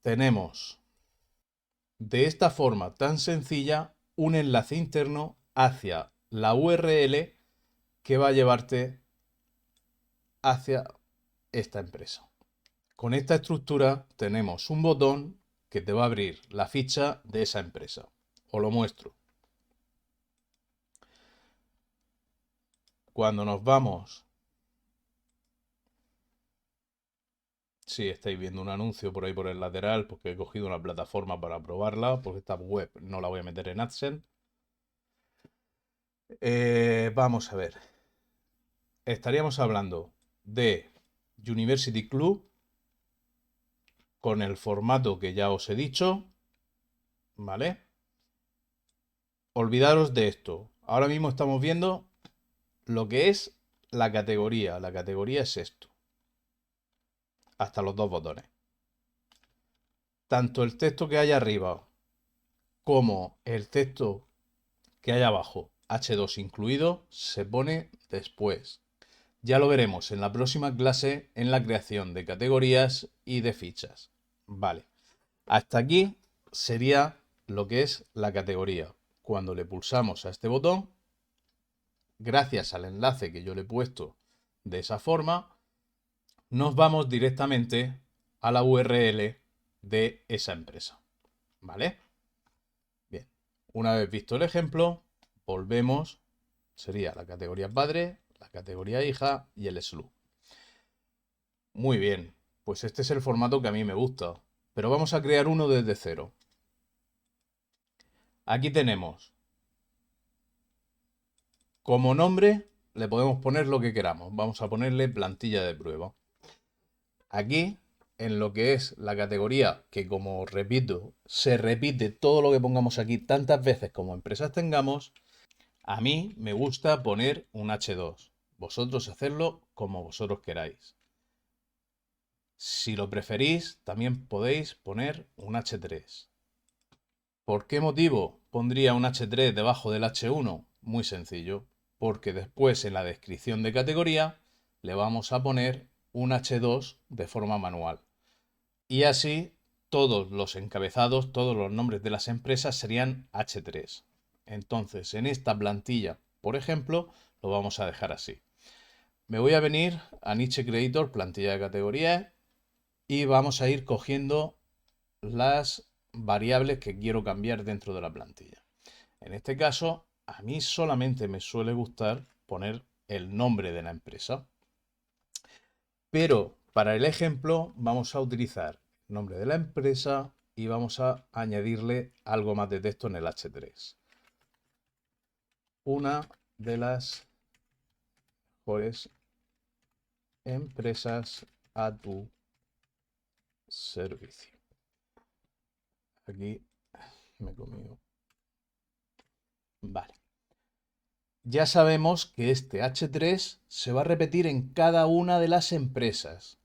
[SPEAKER 2] tenemos de esta forma tan sencilla un enlace interno hacia la URL que va a llevarte hacia esta empresa. Con esta estructura tenemos un botón que te va a abrir la ficha de esa empresa. Os lo muestro. Cuando nos vamos... Sí, estáis viendo un anuncio por ahí por el lateral porque he cogido una plataforma para probarla, porque esta web no la voy a meter en AdSense. Vamos a ver. Estaríamos hablando de University Club con el formato que ya os he dicho, ¿vale? olvidaros de esto. Ahora mismo estamos viendo lo que es la categoría. La categoría es esto. Hasta los dos botones. Tanto el texto que hay arriba como el texto que hay abajo, H2 incluido, se pone después. Ya lo veremos en la próxima clase en la creación de categorías y de fichas. Vale. Hasta aquí sería lo que es la categoría. Cuando le pulsamos a este botón, gracias al enlace que yo le he puesto de esa forma, nos vamos directamente a la URL de esa empresa. ¿Vale? Bien. Una vez visto el ejemplo, volvemos. Sería la categoría padre, la categoría hija y el SLU. Muy bien. Pues este es el formato que a mí me gusta. Pero vamos a crear uno desde cero. Aquí tenemos como nombre, le podemos poner lo que queramos. Vamos a ponerle plantilla de prueba. Aquí, en lo que es la categoría, que como repito, se repite todo lo que pongamos aquí tantas veces como empresas tengamos, a mí me gusta poner un H2. Vosotros hacedlo como vosotros queráis. Si lo preferís, también podéis poner un H3. ¿Por qué motivo pondría un H3 debajo del H1? Muy sencillo, porque después en la descripción de categoría le vamos a poner un H2 de forma manual. Y así todos los encabezados, todos los nombres de las empresas serían H3. Entonces en esta plantilla, por ejemplo, lo vamos a dejar así. Me voy a venir a Niche Creator, plantilla de categorías, y vamos a ir cogiendo las variables que quiero cambiar dentro de la plantilla. En este caso, a mí solamente me suele gustar poner el nombre de la empresa. Pero para el ejemplo vamos a utilizar el nombre de la empresa y vamos a añadirle algo más de texto en el H3. Una de las mejores empresas a tu servicio. Aquí me he comido. Vale. Ya sabemos que este H3 se va a repetir en cada una de las empresas.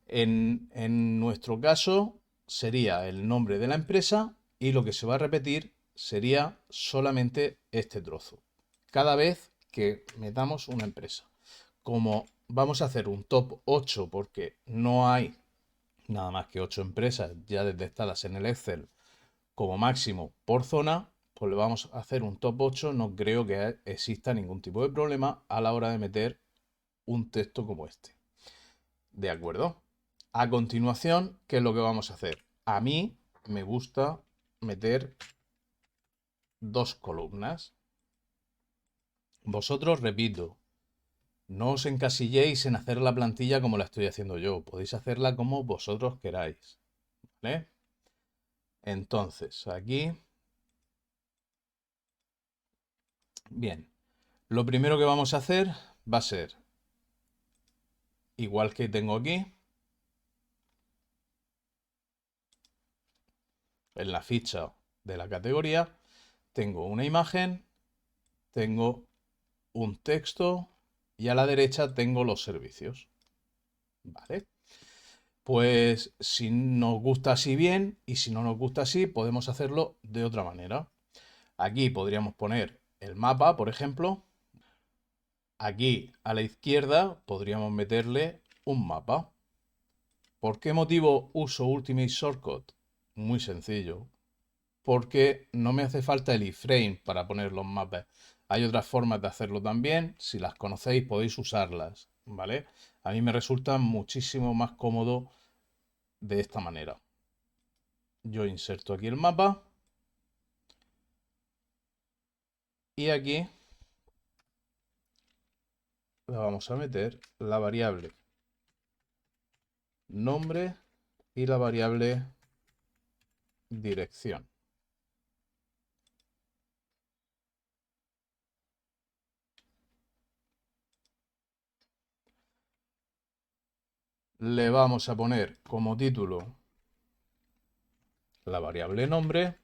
[SPEAKER 2] En nuestro caso sería el nombre de la empresa y lo que se va a repetir sería solamente este trozo. Cada vez que metamos una empresa. Como vamos a hacer un top 8 porque no hay nada más que 8 empresas ya detectadas en el Excel como máximo por zona, pues le vamos a hacer un top 8. No creo que exista ningún tipo de problema a la hora de meter un texto como este. ¿De acuerdo? A continuación, ¿qué es lo que vamos a hacer? A mí me gusta meter dos columnas. Vosotros, repito, no os encasilléis en hacer la plantilla como la estoy haciendo yo. Podéis hacerla como vosotros queráis. ¿Vale? Entonces, aquí... Bien. Lo primero que vamos a hacer va a ser, igual que tengo aquí, en la ficha de la categoría, tengo una imagen, tengo un texto y a la derecha tengo los servicios. ¿Vale? Pues si nos gusta así bien y si no nos gusta así, podemos hacerlo de otra manera. Aquí podríamos poner el mapa, por ejemplo. Aquí a la izquierda podríamos meterle un mapa. ¿Por qué motivo uso Ultimate Shortcut? Muy sencillo. Porque no me hace falta el iframe para poner los mapas. Hay otras formas de hacerlo también. Si las conocéis podéis usarlas, ¿vale? A mí me resulta muchísimo más cómodo de esta manera. Yo inserto aquí el mapa. Y aquí le vamos a meter la variable nombre y la variable dirección. Le vamos a poner como título la variable nombre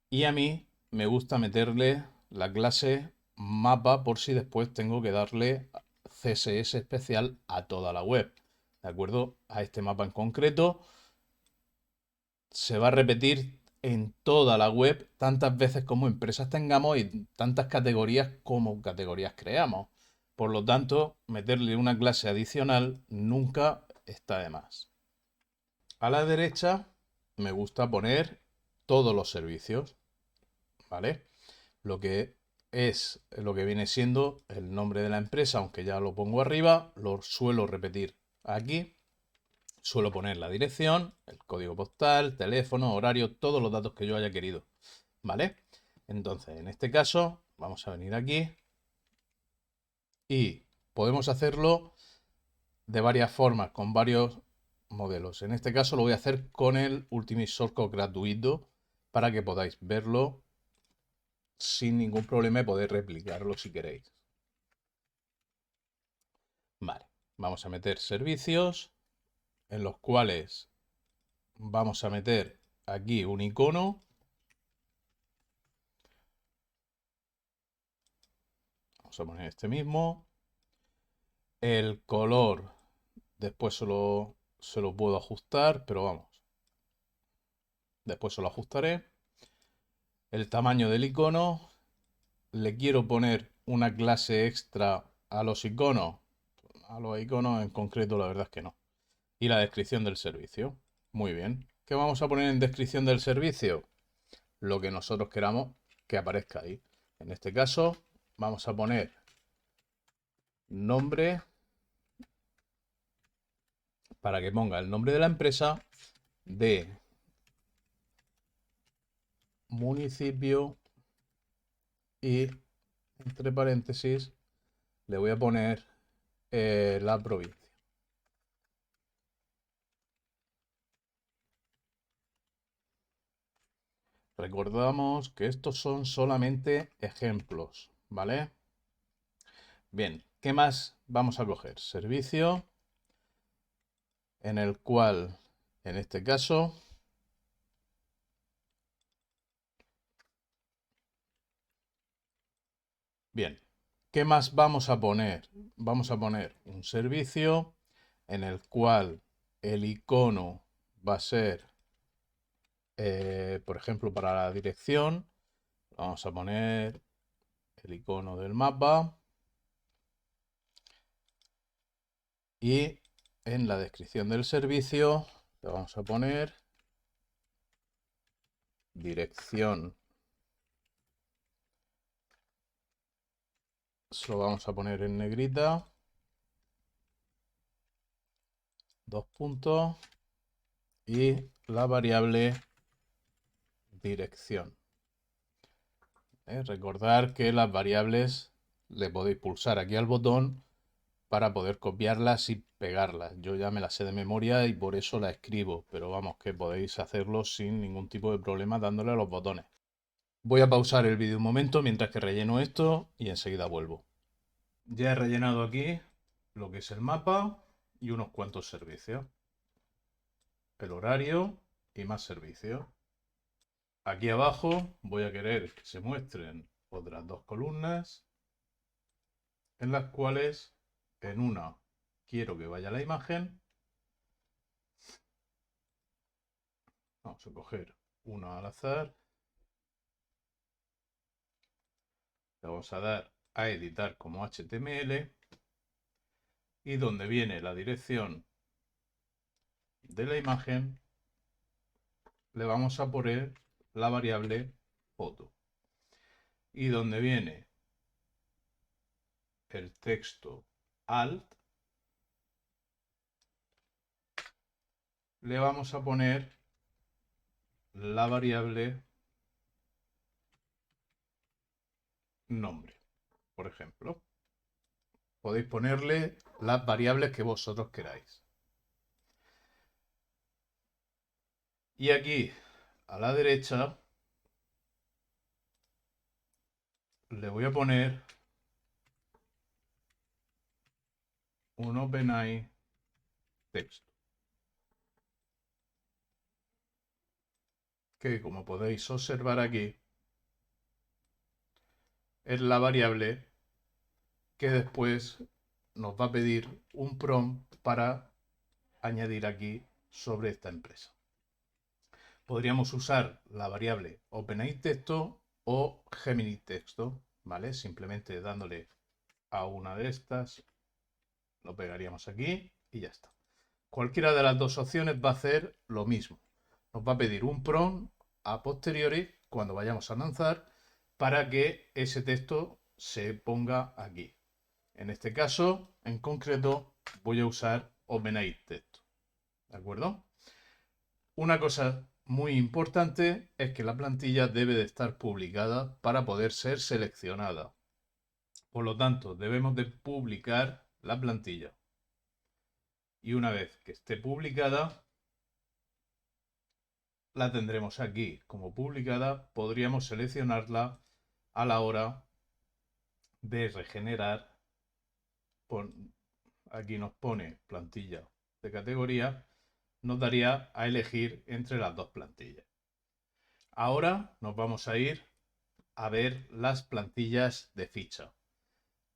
[SPEAKER 2] y a mí me gusta meterle la clase mapa por si después tengo que darle CSS especial a toda la web. ¿De acuerdo? A este mapa en concreto se va a repetir en toda la web tantas veces como empresas tengamos y tantas categorías como categorías creamos. Por lo tanto, meterle una clase adicional nunca está de más. A la derecha me gusta poner todos los servicios, ¿vale? Lo que viene siendo el nombre de la empresa, aunque ya lo pongo arriba, lo suelo repetir aquí. Suelo poner la dirección, el código postal, teléfono, horario, todos los datos que yo haya querido, ¿vale? Entonces, en este caso, vamos a venir aquí y podemos hacerlo de varias formas, con varios modelos. En este caso lo voy a hacer con el Ultimate Shortcut gratuito para que podáis verlo sin ningún problema y poder replicarlo si queréis. Vale, vamos a meter servicios en los cuales vamos a meter aquí un icono. Vamos a poner este mismo. El color después se lo puedo ajustar, pero vamos. Después se lo ajustaré. El tamaño del icono. Le quiero poner una clase extra a los iconos. A los iconos en concreto la verdad es que no. Y la descripción del servicio. Muy bien. ¿Qué vamos a poner en descripción del servicio? Lo que nosotros queramos que aparezca ahí. En este caso vamos a poner nombre para que ponga el nombre de la empresa, de municipio y entre paréntesis le voy a poner la provincia. Recordamos que estos son solamente ejemplos, ¿vale? Bien, ¿qué más vamos a coger? Servicio, en el cual, en este caso, bien, ¿qué más vamos a poner? Vamos a poner un servicio en el cual el icono va a ser, por ejemplo, para la dirección, vamos a poner el icono del mapa y en la descripción del servicio le vamos a poner dirección. Se lo vamos a poner en negrita. 2 puntos. Y la variable dirección. Recordar que las variables le podéis pulsar aquí al botón para poder copiarlas y pegarlas. Yo ya me las sé de memoria y por eso la escribo, pero vamos, que podéis hacerlo sin ningún tipo de problema dándole a los botones. Voy a pausar el vídeo un momento mientras que relleno esto y enseguida vuelvo. Ya he rellenado aquí lo que es el mapa y unos cuantos servicios. El horario y más servicios. Aquí abajo voy a querer que se muestren otras dos columnas en las cuales en una quiero que vaya la imagen. Vamos a coger una al azar. Le vamos a dar a editar como HTML y donde viene la dirección de la imagen le vamos a poner la variable foto y donde viene el texto alt le vamos a poner la variable nombre, por ejemplo. Podéis ponerle las variables que vosotros queráis. Y aquí a la derecha le voy a poner un OpenAI texto. Que como podéis observar aquí, es la variable que después nos va a pedir un prompt para añadir aquí sobre esta empresa. Podríamos usar la variable OpenAI-Texto o Gemini-Texto, ¿vale? Simplemente dándole a una de estas, lo pegaríamos aquí y ya está. Cualquiera de las dos opciones va a hacer lo mismo. Nos va a pedir un prompt a posteriori, cuando vayamos a lanzar, para que ese texto se ponga aquí. En este caso, en concreto, voy a usar OpenAI-Texto. ¿De acuerdo? Una cosa muy importante es que la plantilla debe de estar publicada para poder ser seleccionada. Por lo tanto, debemos de publicar la plantilla. Y una vez que esté publicada, la tendremos aquí como publicada. Podríamos seleccionarla a la hora de regenerar. Aquí nos pone plantilla de categoría. Nos daría a elegir entre las dos plantillas. Ahora nos vamos a ir a ver las plantillas de ficha.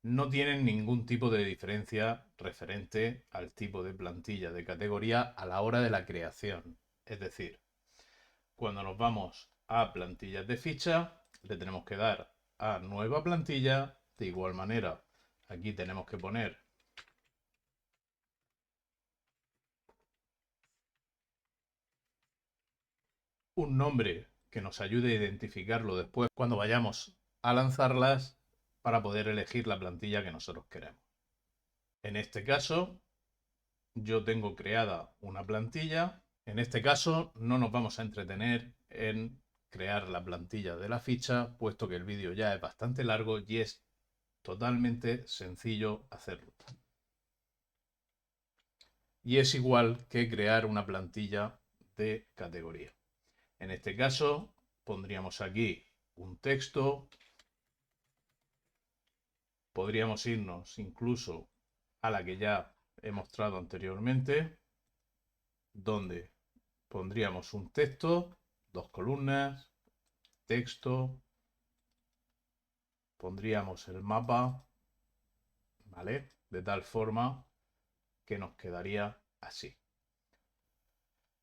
[SPEAKER 2] No tienen ningún tipo de diferencia referente al tipo de plantilla de categoría a la hora de la creación. Es decir, cuando nos vamos a plantillas de ficha, le tenemos que dar a nueva plantilla. De igual manera, aquí tenemos que poner un nombre que nos ayude a identificarlo después cuando vayamos a lanzarlas para poder elegir la plantilla que nosotros queremos. En este caso, yo tengo creada una plantilla. En este caso, no nos vamos a entretener en crear la plantilla de la ficha, puesto que el vídeo ya es bastante largo y es totalmente sencillo hacerlo. Y es igual que crear una plantilla de categoría. En este caso, pondríamos aquí un texto. Podríamos irnos incluso a la que ya he mostrado anteriormente, donde pondríamos un texto, 2 columnas, texto, pondríamos el mapa, ¿vale? De tal forma que nos quedaría así.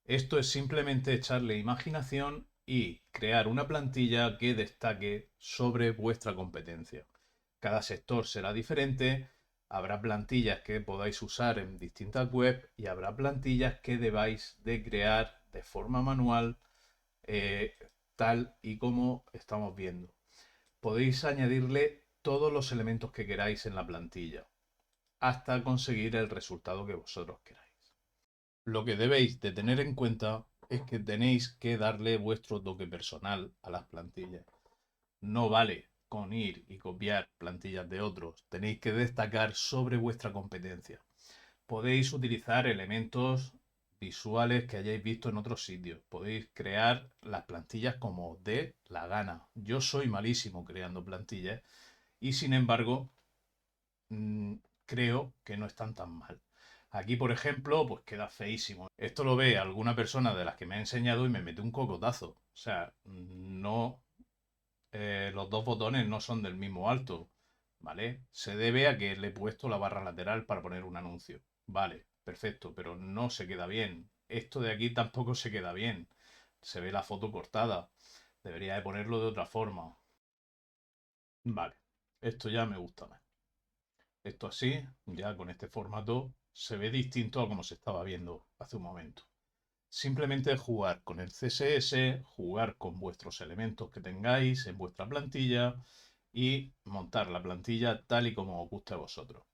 [SPEAKER 2] Esto es simplemente echarle imaginación y crear una plantilla que destaque sobre vuestra competencia. Cada sector será diferente, habrá plantillas que podáis usar en distintas webs y habrá plantillas que debáis de crear de forma manual, tal y como estamos viendo. Podéis añadirle todos los elementos que queráis en la plantilla hasta conseguir el resultado que vosotros queráis. Lo que debéis de tener en cuenta es que tenéis que darle vuestro toque personal a las plantillas. No vale con ir y copiar plantillas de otros. Tenéis que destacar sobre vuestra competencia. Podéis utilizar elementos visuales que hayáis visto en otros sitios. Podéis crear las plantillas como os dé la gana. Yo soy malísimo creando plantillas y sin embargo creo que no están tan mal. Aquí, por ejemplo, pues queda feísimo. Esto lo ve alguna persona de las que me ha enseñado y me mete un cocotazo. O sea, no, los dos botones no son del mismo alto, ¿vale? Se debe a que le he puesto la barra lateral para poner un anuncio. Vale, perfecto, pero no se queda bien. Esto de aquí tampoco se queda bien. Se ve la foto cortada. Debería de ponerlo de otra forma. Vale, esto ya me gusta más. Esto así, ya con este formato, se ve distinto a como se estaba viendo hace un momento. Simplemente jugar con el CSS, jugar con vuestros elementos que tengáis en vuestra plantilla y montar la plantilla tal y como os guste a vosotros.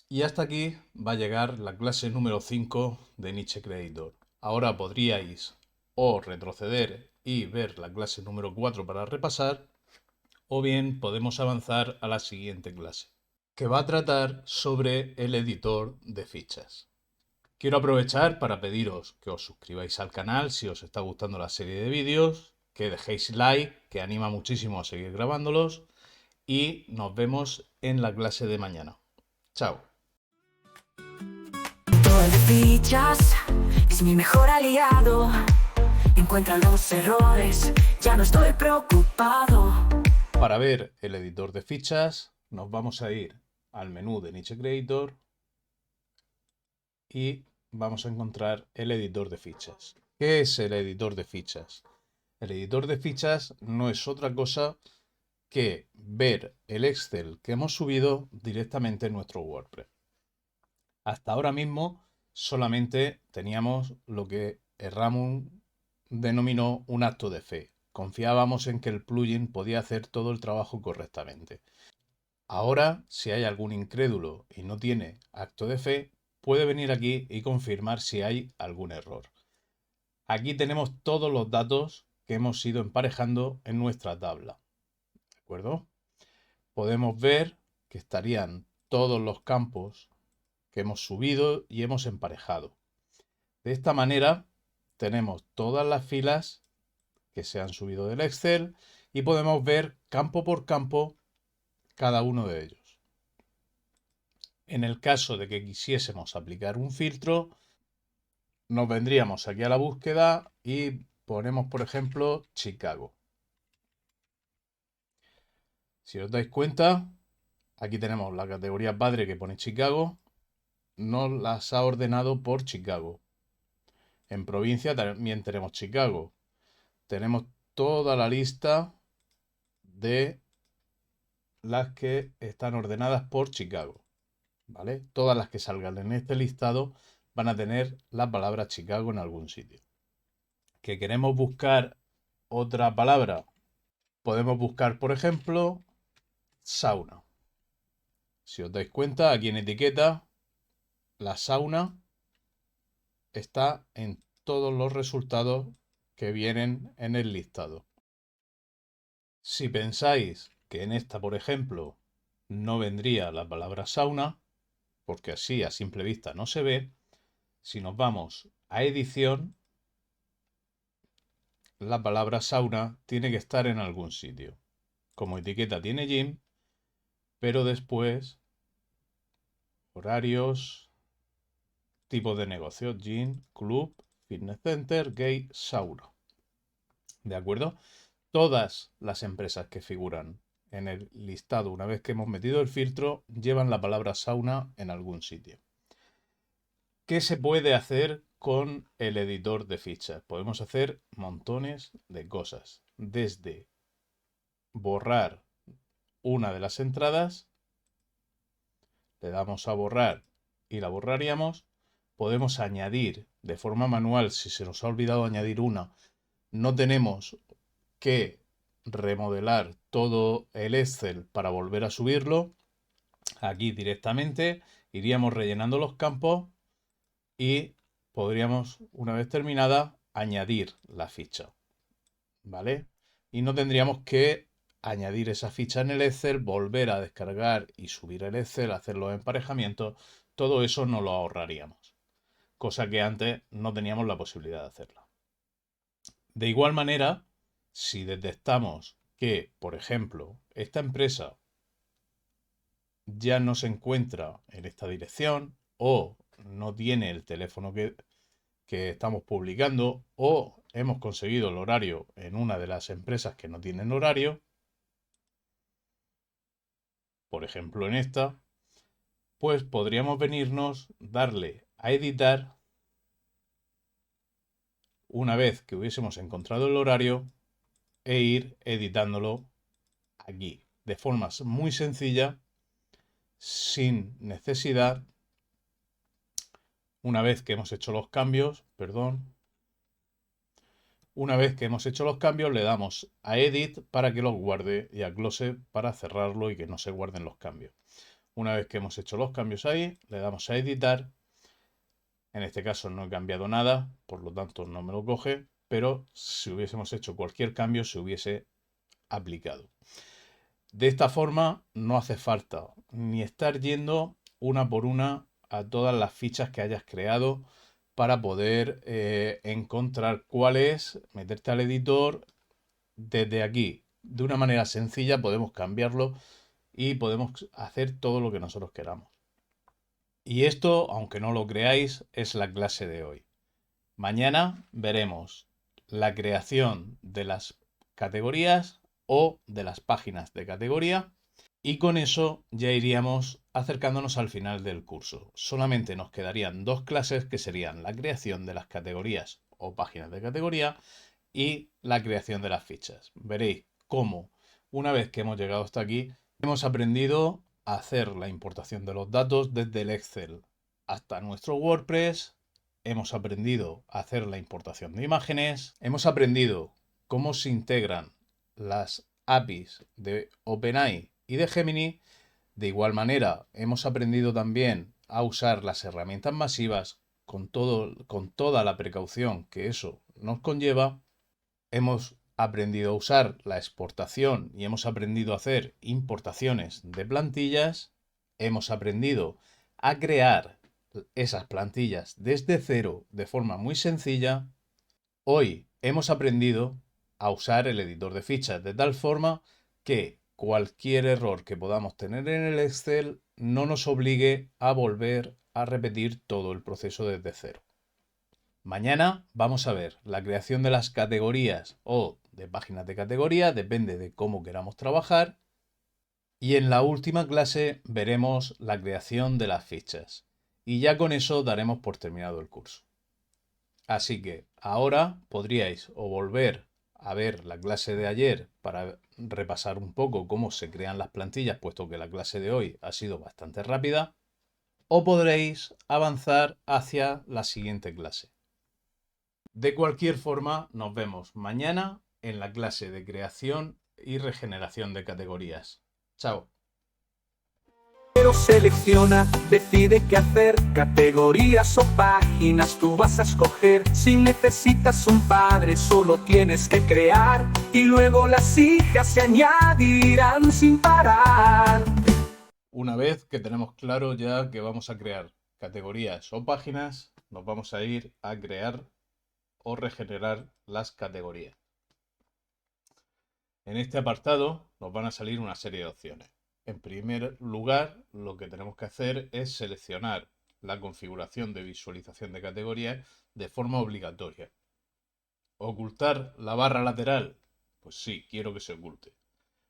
[SPEAKER 2] Y hasta aquí va a llegar la clase número 5 de Niche Creator. Ahora podríais o retroceder y ver la clase número 4 para repasar, o bien podemos avanzar a la siguiente clase, que va a tratar sobre el editor de fichas. Quiero aprovechar para pediros que os suscribáis al canal si os está gustando la serie de vídeos, que dejéis like, que anima muchísimo a seguir grabándolos, y nos vemos en la clase de mañana. Chao.
[SPEAKER 1] Editor de fichas es mi mejor aliado. Encuentra los errores, ya no estoy preocupado.
[SPEAKER 2] Para ver el editor de fichas, nos vamos a ir al menú de Niche Creator y vamos a encontrar el editor de fichas. ¿Qué es el editor de fichas? El editor de fichas no es otra cosa que ver el Excel que hemos subido directamente en nuestro WordPress. Hasta ahora mismo solamente teníamos lo que Ramón denominó un acto de fe. Confiábamos en que el plugin podía hacer todo el trabajo correctamente. Ahora, si hay algún incrédulo y no tiene acto de fe, puede venir aquí y confirmar si hay algún error. Aquí tenemos todos los datos que hemos ido emparejando en nuestra tabla. ¿De acuerdo? Podemos ver que estarían todos los campos que hemos subido y hemos emparejado. De esta manera tenemos todas las filas que se han subido del Excel y podemos ver campo por campo cada uno de ellos. En el caso de que quisiésemos aplicar un filtro, nos vendríamos aquí a la búsqueda y ponemos, por ejemplo, Chicago. Si os dais cuenta, aquí tenemos la categoría padre que pone Chicago, nos las ha ordenado por Chicago. En provincia también tenemos Chicago. Tenemos toda la lista de las que están ordenadas por Chicago. ¿Vale? Todas las que salgan en este listado van a tener la palabra Chicago en algún sitio. ¿Que queremos buscar otra palabra? Podemos buscar, por ejemplo, sauna. Si os dais cuenta, aquí en etiqueta, la sauna está en todos los resultados que vienen en el listado. Si pensáis que en esta, por ejemplo, no vendría la palabra sauna, porque así a simple vista no se ve, si nos vamos a edición, la palabra sauna tiene que estar en algún sitio. Como etiqueta tiene gym, pero después horarios, tipo de negocio, gym, club, fitness center, gay, sauna. ¿De acuerdo? Todas las empresas que figuran en el listado, una vez que hemos metido el filtro, llevan la palabra sauna en algún sitio. ¿Qué se puede hacer con el editor de fichas? Podemos hacer montones de cosas. Desde borrar una de las entradas, le damos a borrar y la borraríamos. Podemos añadir de forma manual, si se nos ha olvidado añadir una, no tenemos que remodelar todo el Excel para volver a subirlo. Aquí directamente iríamos rellenando los campos y podríamos, una vez terminada, añadir la ficha. ¿Vale? Y no tendríamos que añadir esa ficha en el Excel, volver a descargar y subir el Excel, hacer los emparejamientos. Todo eso nos lo ahorraríamos. Cosa que antes no teníamos la posibilidad de hacerla. De igual manera, si detectamos que, por ejemplo, esta empresa ya no se encuentra en esta dirección o no tiene el teléfono que estamos publicando o hemos conseguido el horario en una de las empresas que no tienen horario, por ejemplo en esta, pues podríamos venirnos, darle a editar una vez que hubiésemos encontrado el horario e ir editándolo aquí de forma muy sencilla, sin necesidad. Una vez que hemos hecho los cambios, le damos a Edit para que los guarde y a Close para cerrarlo y que no se guarden los cambios. Una vez que hemos hecho los cambios ahí, le damos a Editar. En este caso no he cambiado nada, por lo tanto no me lo coge, pero si hubiésemos hecho cualquier cambio se hubiese aplicado. De esta forma no hace falta ni estar yendo una por una a todas las fichas que hayas creado para poder encontrar cuál es, meterte al editor. Desde aquí, de una manera sencilla, podemos cambiarlo y podemos hacer todo lo que nosotros queramos. Y esto, aunque no lo creáis, es la clase de hoy. Mañana veremos la creación de las categorías o de las páginas de categoría. Y con eso ya iríamos acercándonos al final del curso. Solamente nos quedarían dos clases que serían la creación de las categorías o páginas de categoría y la creación de las fichas. Veréis cómo una vez que hemos llegado hasta aquí hemos aprendido a hacer la importación de los datos desde el Excel hasta nuestro WordPress. Hemos aprendido a hacer la importación de imágenes. Hemos aprendido cómo se integran las APIs de OpenAI y de Gemini. De igual manera, hemos aprendido también a usar las herramientas masivas con toda la precaución que eso nos conlleva. Hemos aprendido a usar la exportación y hemos aprendido a hacer importaciones de plantillas. Hemos aprendido a crear esas plantillas desde cero de forma muy sencilla. Hoy hemos aprendido a usar el editor de fichas de tal forma que cualquier error que podamos tener en el Excel no nos obligue a volver a repetir todo el proceso desde cero. Mañana vamos a ver la creación de las categorías o de páginas de categoría, depende de cómo queramos trabajar. Y en la última clase veremos la creación de las fichas. Y ya con eso daremos por terminado el curso. Así que ahora podríais o volver a ver la clase de ayer para repasar un poco cómo se crean las plantillas, puesto que la clase de hoy ha sido bastante rápida, o podréis avanzar hacia la siguiente clase. De cualquier forma, nos vemos mañana en la clase de creación y regeneración de categorías. Chao.
[SPEAKER 1] Pero selecciona, decide qué hacer, categorías o páginas tú vas a escoger. Si necesitas un padre, solo tienes que crear y luego las hijas se añadirán sin parar.
[SPEAKER 2] Una vez que tenemos claro ya que vamos a crear categorías o páginas, nos vamos a ir a crear o regenerar las categorías. En este apartado nos van a salir una serie de opciones. En primer lugar, lo que tenemos que hacer es seleccionar la configuración de visualización de categorías de forma obligatoria. ¿Ocultar la barra lateral? Pues sí, quiero que se oculte.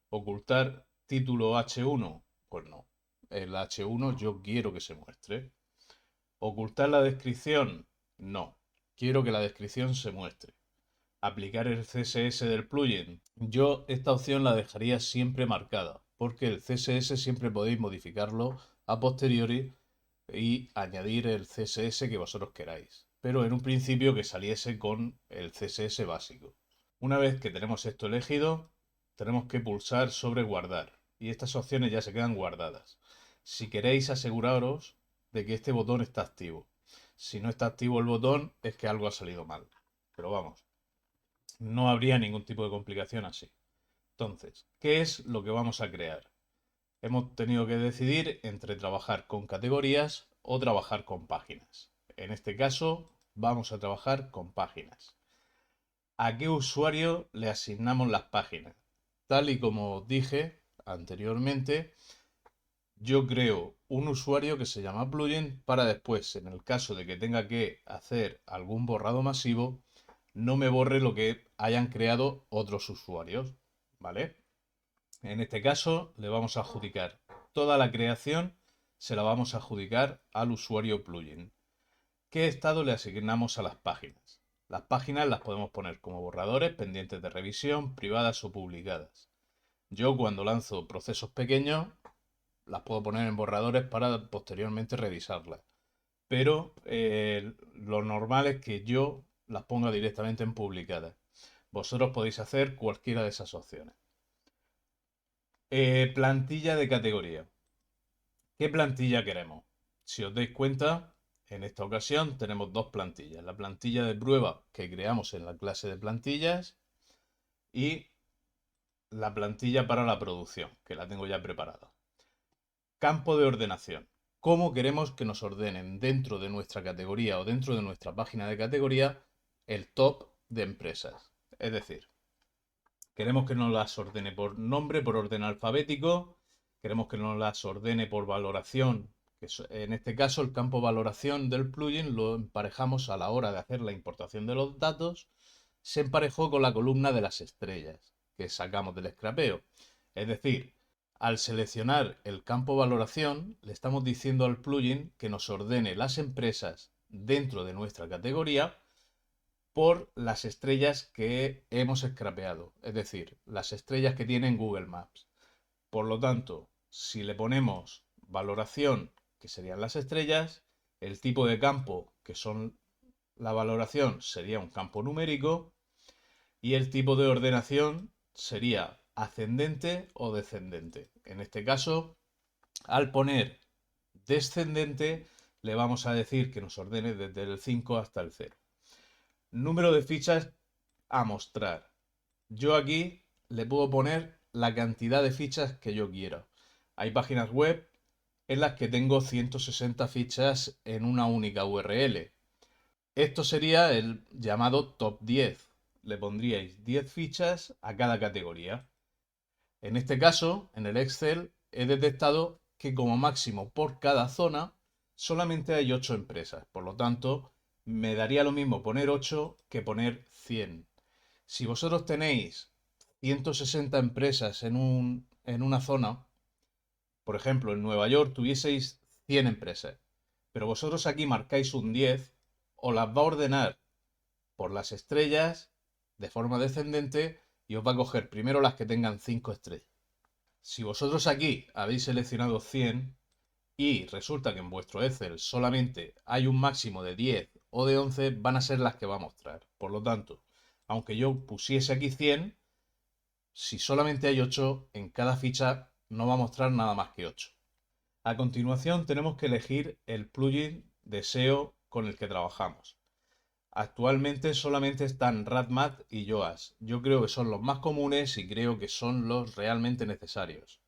[SPEAKER 2] ¿Ocultar título H1? Pues no. El H1 yo quiero que se muestre. ¿Ocultar la descripción? No. Quiero que la descripción se muestre. ¿Aplicar el CSS del plugin? Yo esta opción la dejaría siempre marcada, porque el CSS siempre podéis modificarlo a posteriori y añadir el CSS que vosotros queráis. Pero en un principio que saliese con el CSS básico. Una vez que tenemos esto elegido, tenemos que pulsar sobre guardar. Y estas opciones ya se quedan guardadas. Si queréis aseguraros de que este botón está activo. Si no está activo el botón es que algo ha salido mal. Pero vamos, no habría ningún tipo de complicación así. Entonces, ¿qué es lo que vamos a crear? Hemos tenido que decidir entre trabajar con categorías o trabajar con páginas. En este caso, vamos a trabajar con páginas. ¿A qué usuario le asignamos las páginas? Tal y como dije anteriormente, yo creo un usuario que se llama plugin para después, en el caso de que tenga que hacer algún borrado masivo, no me borre lo que hayan creado otros usuarios, ¿vale? En este caso le vamos a adjudicar toda la creación, se la vamos a adjudicar al usuario plugin. ¿Qué estado le asignamos a las páginas? Las páginas las podemos poner como borradores, pendientes de revisión, privadas o publicadas. Yo cuando lanzo procesos pequeños las puedo poner en borradores para posteriormente revisarlas. Pero lo normal es que yo las ponga directamente en publicadas. Vosotros podéis hacer cualquiera de esas opciones. Plantilla de categoría. ¿Qué plantilla queremos? Si os dais cuenta, en esta ocasión tenemos dos plantillas. La plantilla de prueba que creamos en la clase de plantillas y la plantilla para la producción, que la tengo ya preparada. Campo de ordenación. ¿Cómo queremos que nos ordenen dentro de nuestra categoría o dentro de nuestra página de categoría el top de empresas? Es decir, queremos que nos las ordene por nombre, por orden alfabético. Queremos que nos las ordene por valoración. Que en este caso el campo valoración del plugin lo emparejamos a la hora de hacer la importación de los datos. Se emparejó con la columna de las estrellas. que sacamos del scrapeo. Es decir, al seleccionar el campo valoración, le estamos diciendo al plugin que nos ordene las empresas dentro de nuestra categoría por las estrellas que hemos scrapeado, es decir, las estrellas que tiene en Google Maps. Por lo tanto, si le ponemos valoración, que serían las estrellas, el tipo de campo, que son la valoración, sería un campo numérico, y el tipo de ordenación sería ascendente o descendente. En este caso, al poner descendente, le vamos a decir que nos ordene desde el 5 hasta el 0. Número de fichas a mostrar. Yo aquí le puedo poner la cantidad de fichas que yo quiera. Hay páginas web en las que tengo 160 fichas en una única URL. Esto sería el llamado top 10. Le pondríais 10 fichas a cada categoría. En este caso, en el Excel, he detectado que como máximo por cada zona solamente hay 8 empresas. Por lo tanto, me daría lo mismo poner 8 que poner 100. Si vosotros tenéis 160 empresas en una zona, por ejemplo, en Nueva York tuvieseis 100 empresas, pero vosotros aquí marcáis un 10, os las va a ordenar por las estrellas de forma descendente y os va a coger primero las que tengan 5 estrellas. Si vosotros aquí habéis seleccionado 100 y resulta que en vuestro Excel solamente hay un máximo de 10 o de 11, van a ser las que va a mostrar. Por lo tanto, aunque yo pusiese aquí 100, si solamente hay 8, en cada ficha no va a mostrar nada más que 8. A continuación tenemos que elegir el plugin de SEO con el que trabajamos. Actualmente solamente están RadMat y Yoast. Yo creo que son los más comunes y creo que son los realmente necesarios.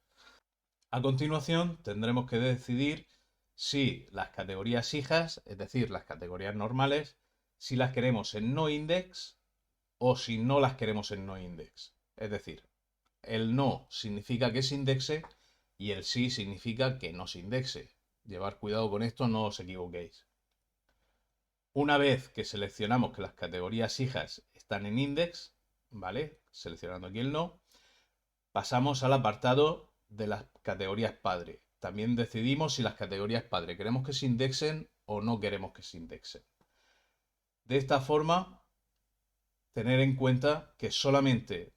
[SPEAKER 2] A continuación tendremos que decidir si las categorías hijas, es decir, las categorías normales, si las queremos en noindex o si no las queremos en noindex. Es decir, el no significa que se indexe y el sí significa que no se indexe. Llevar cuidado con esto, no os equivoquéis. Una vez que seleccionamos que las categorías hijas están en index, ¿vale? Seleccionando aquí el no, pasamos al apartado de las categorías padre. También decidimos si las categorías padre queremos que se indexen o no queremos que se indexen. De esta forma, tener en cuenta que solamente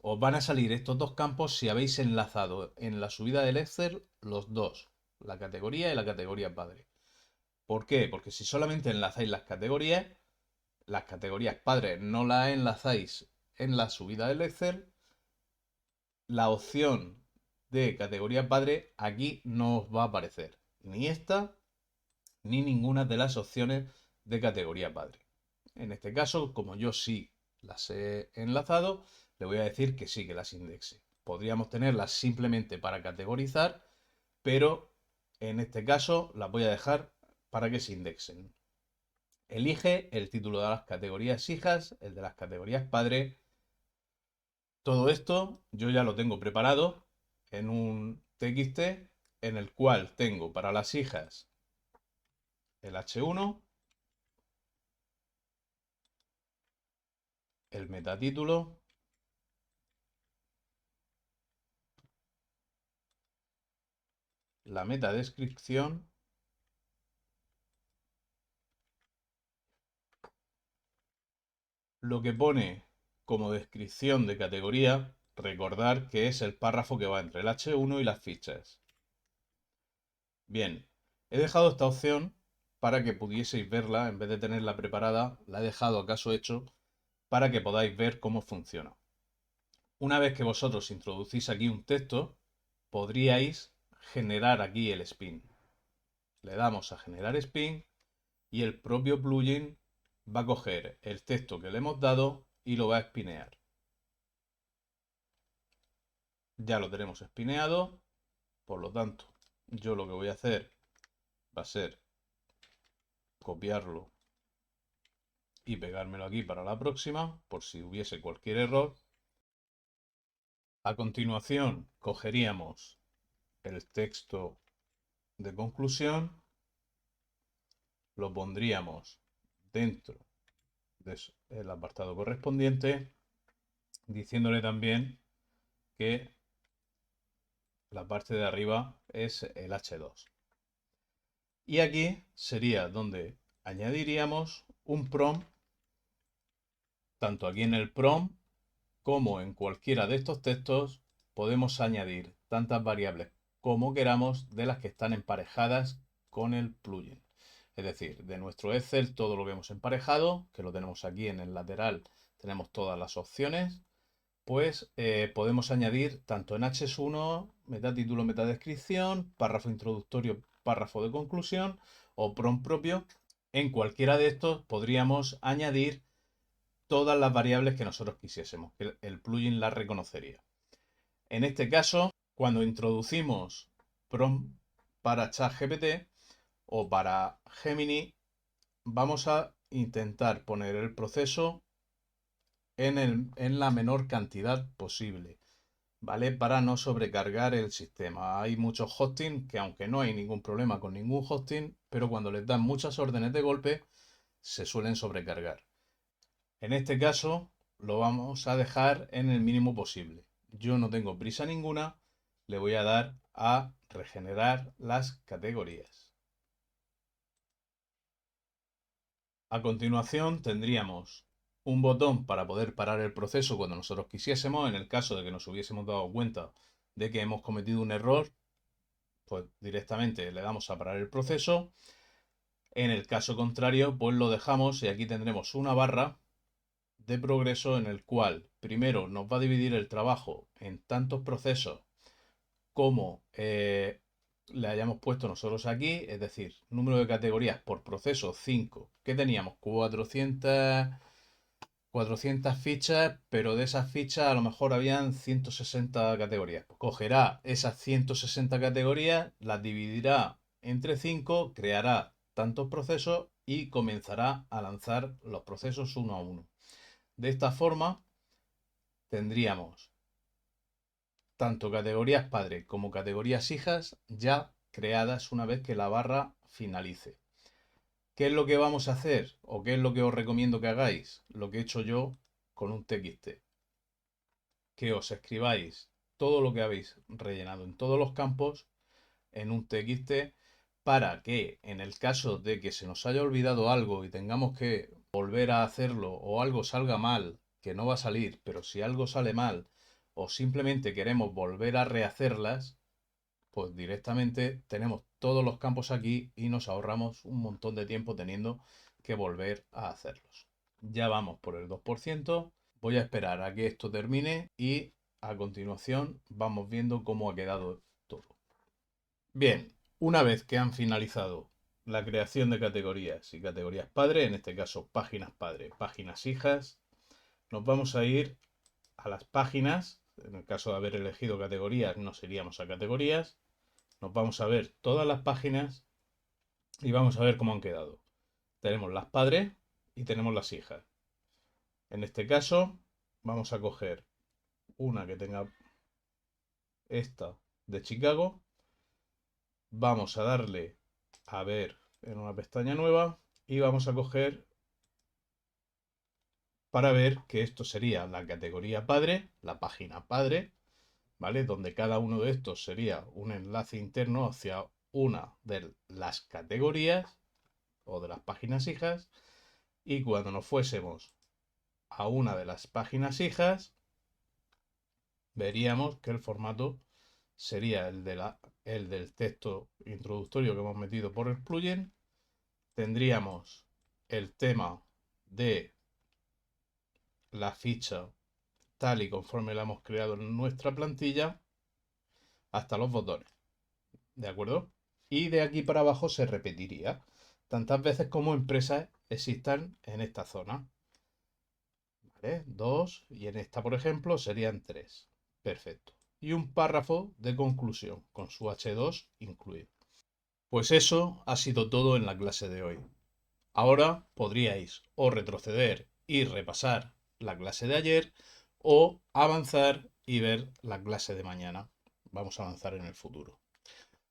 [SPEAKER 2] os van a salir estos dos campos si habéis enlazado en la subida del Excel los dos, la categoría y la categoría padre. ¿Por qué? Porque si solamente enlazáis las categorías padres no las enlazáis en la subida del Excel, la opción de categoría padre aquí no os va a aparecer. Ni esta, ni ninguna de las opciones de categoría padre. En este caso, como yo sí las he enlazado, le voy a decir que sí, que las indexe. Podríamos tenerlas simplemente para categorizar, pero en este caso las voy a dejar para que se indexen. Elige el título de las categorías hijas, el de las categorías padre. Todo esto yo ya lo tengo preparado en un TXT en el cual tengo para las hijas el H1, el metatítulo, la metadescripción, lo que pone como descripción de categoría, recordar que es el párrafo que va entre el H1 y las fichas. Bien, he dejado esta opción para que pudieseis verla, en vez de tenerla preparada, la he dejado acaso hecho para que podáis ver cómo funciona. Una vez que vosotros introducís aquí un texto, podríais generar aquí el spin. Le damos a generar spin y el propio plugin va a coger el texto que le hemos dado y lo va a espinear. Ya lo tenemos espineado, por lo tanto, yo lo que voy a hacer va a ser copiarlo y pegármelo aquí para la próxima, por si hubiese cualquier error. A continuación, cogeríamos el texto de conclusión, lo pondríamos dentro del apartado correspondiente, diciéndole también que la parte de arriba es el H2. Y aquí sería donde añadiríamos un prompt, tanto aquí en el prompt como en cualquiera de estos textos podemos añadir tantas variables como queramos de las que están emparejadas con el plugin. Es decir, de nuestro Excel todo lo que hemos emparejado, que lo tenemos aquí en el lateral, tenemos todas las opciones, pues podemos añadir tanto en H1, metatítulo, metadescripción, párrafo introductorio, párrafo de conclusión o prompt propio. En cualquiera de estos podríamos añadir todas las variables que nosotros quisiésemos, que el plugin las reconocería. En este caso, cuando introducimos prompt para ChatGPT o para Gemini, vamos a intentar poner el proceso en la menor cantidad posible, ¿vale? Para no sobrecargar el sistema. Hay muchos hosting que, aunque no hay ningún problema con ningún hosting, pero cuando les dan muchas órdenes de golpe, se suelen sobrecargar. En este caso, lo vamos a dejar en el mínimo posible. Yo no tengo prisa ninguna, le voy a dar a regenerar las categorías. A continuación tendríamos un botón para poder parar el proceso cuando nosotros quisiésemos. En el caso de que nos hubiésemos dado cuenta de que hemos cometido un error, pues directamente le damos a parar el proceso. En el caso contrario, pues lo dejamos y aquí tendremos una barra de progreso en el cual primero nos va a dividir el trabajo en tantos procesos como le hayamos puesto nosotros aquí, es decir, número de categorías por proceso 5, que teníamos 400 fichas, pero de esas fichas a lo mejor habían 160 categorías. Pues cogerá esas 160 categorías, las dividirá entre 5, creará tantos procesos y comenzará a lanzar los procesos uno a uno. De esta forma tendríamos tanto categorías padre como categorías hijas ya creadas una vez que la barra finalice. ¿Qué es lo que vamos a hacer? ¿O qué es lo que os recomiendo que hagáis? Lo que he hecho yo con un TXT. Que os escribáis todo lo que habéis rellenado en todos los campos en un TXT para que en el caso de que se nos haya olvidado algo y tengamos que volver a hacerlo o algo salga mal, que no va a salir, pero si algo sale mal o simplemente queremos volver a rehacerlas, pues directamente tenemos todos los campos aquí y nos ahorramos un montón de tiempo teniendo que volver a hacerlos. Ya vamos por el 2%. Voy a esperar a que esto termine y a continuación vamos viendo cómo ha quedado todo. Bien, una vez que han finalizado la creación de categorías y categorías padre, en este caso páginas padre, páginas hijas, nos vamos a ir a las páginas. En el caso de haber elegido categorías, nos iríamos a categorías. Nos vamos a ver todas las páginas y vamos a ver cómo han quedado. Tenemos las padres y tenemos las hijas. En este caso, vamos a coger una que tenga esta de Chicago. Vamos a darle a ver en una pestaña nueva y vamos a coger para ver que esto sería la categoría padre, la página padre, ¿vale? Donde cada uno de estos sería un enlace interno hacia una de las categorías o de las páginas hijas, y cuando nos fuésemos a una de las páginas hijas, veríamos que el formato sería el del texto introductorio que hemos metido por el plugin. Tendríamos el tema de la ficha tal y conforme la hemos creado en nuestra plantilla, hasta los botones, ¿de acuerdo? Y de aquí para abajo se repetiría tantas veces como empresas existan en esta zona. ¿Vale? 2 y en esta, por ejemplo, serían 3. Perfecto. Y un párrafo de conclusión con su H2 incluido. Pues eso ha sido todo en la clase de hoy. Ahora podríais o retroceder y repasar la clase de ayer o avanzar y ver la clase de mañana. Vamos a avanzar en el futuro.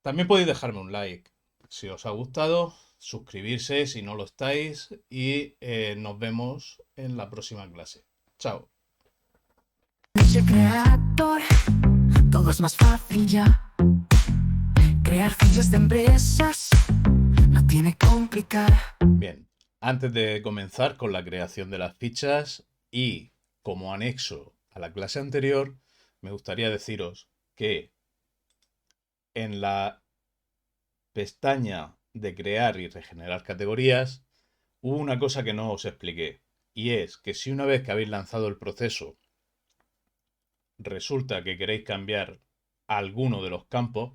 [SPEAKER 2] También podéis dejarme un like si os ha gustado, suscribirse si no lo estáis y nos vemos en la próxima clase. Chao.
[SPEAKER 4] Niche Creator, todo es más fácil ya. Crear fichas de empresas no tiene que complicar.
[SPEAKER 2] Bien, antes de comenzar con la creación de las fichas y como anexo a la clase anterior, me gustaría deciros que en la pestaña de crear y regenerar categorías hubo una cosa que no os expliqué, y es que si una vez que habéis lanzado el proceso resulta que queréis cambiar alguno de los campos,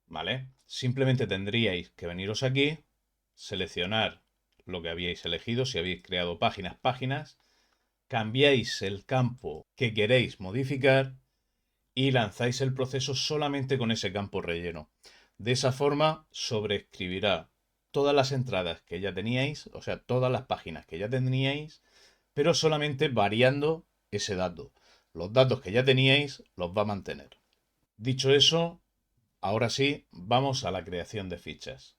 [SPEAKER 2] ¿vale? Simplemente tendríais que veniros aquí, seleccionar lo que habíais elegido, si habéis creado páginas, cambiáis el campo que queréis modificar y lanzáis el proceso solamente con ese campo relleno. De esa forma sobreescribirá todas las entradas que ya teníais, o sea, todas las páginas que ya teníais, pero solamente variando ese dato. Los datos que ya teníais los va a mantener. Dicho eso, ahora sí, vamos a la creación de fichas.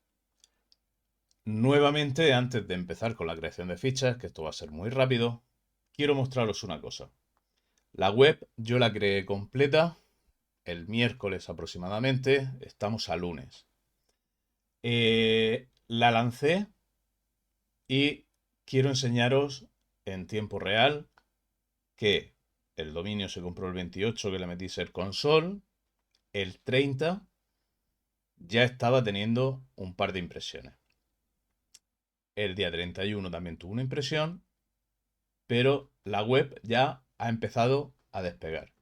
[SPEAKER 2] Nuevamente, antes de empezar con la creación de fichas, que esto va a ser muy rápido, quiero mostraros una cosa. La web yo la creé completa el miércoles aproximadamente, estamos a lunes. La lancé y quiero enseñaros en tiempo real que el dominio se compró el 28, que le metí Ser Console, el 30 ya estaba teniendo un par de impresiones. El día 31 también tuvo una impresión, pero la web ya ha empezado a despegar.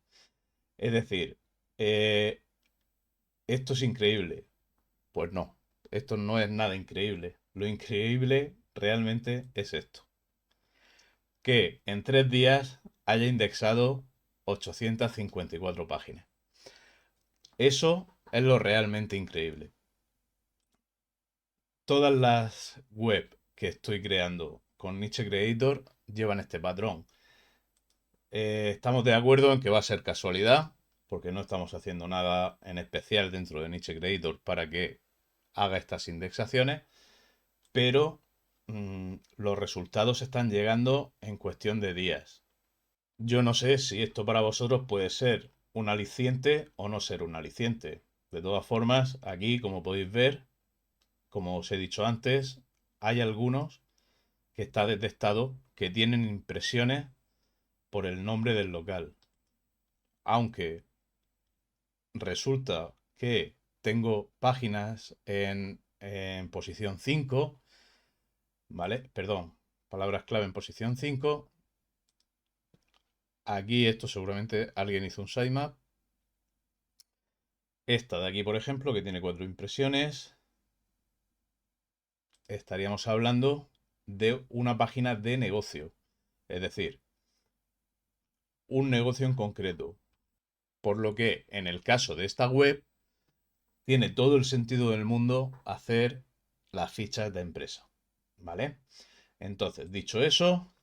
[SPEAKER 2] Es decir, esto es increíble. Pues no, esto no es nada increíble. Lo increíble realmente es esto. Que en 3 días haya indexado 854 páginas. Eso es lo realmente increíble. Todas las web que estoy creando con Niche Creator llevan este patrón. Estamos de acuerdo en que va a ser casualidad, porque no estamos haciendo nada en especial dentro de Niche Creator para que haga estas indexaciones, pero los resultados están llegando en cuestión de días. Yo no sé si esto para vosotros puede ser un aliciente o no ser un aliciente. De todas formas, aquí, como podéis ver, como os he dicho antes, hay algunos que está detectado que tienen impresiones por el nombre del local. Aunque resulta que tengo páginas en posición 5, ¿vale? Perdón, palabras clave en posición 5. Aquí esto seguramente alguien hizo un sitemap. Esta de aquí, por ejemplo, que tiene 4 impresiones, estaríamos hablando de una página de negocio. Es decir, un negocio en concreto. Por lo que en el caso de esta web, tiene todo el sentido del mundo hacer las fichas de empresa. ¿Vale? Entonces, dicho eso,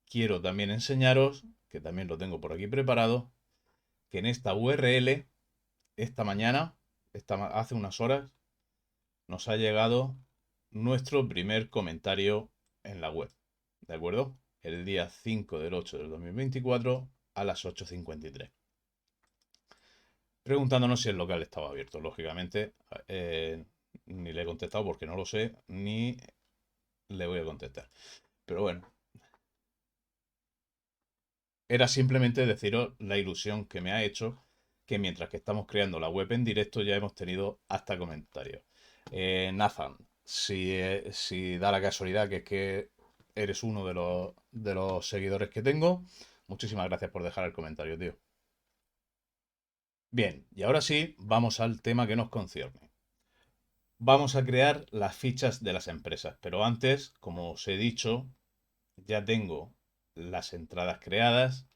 [SPEAKER 2] quiero también enseñaros, que también lo tengo por aquí preparado, que en esta URL, esta mañana, hace unas horas, nos ha llegado nuestro primer comentario en la web. ¿De acuerdo? El día 5 del 8 del 2024 a las 8:53. Preguntándonos si el local estaba abierto. Lógicamente, ni le he contestado porque no lo sé, ni le voy a contestar. Pero bueno, era simplemente deciros la ilusión que me ha hecho que mientras que estamos creando la web en directo ya hemos tenido hasta comentarios. Nathan, si da la casualidad que es que eres uno de los seguidores que tengo, muchísimas gracias por dejar el comentario, tío. Bien, y ahora sí, vamos al tema que nos concierne. Vamos a crear las fichas de las empresas, pero antes, como os he dicho, ya tengo las entradas creadas.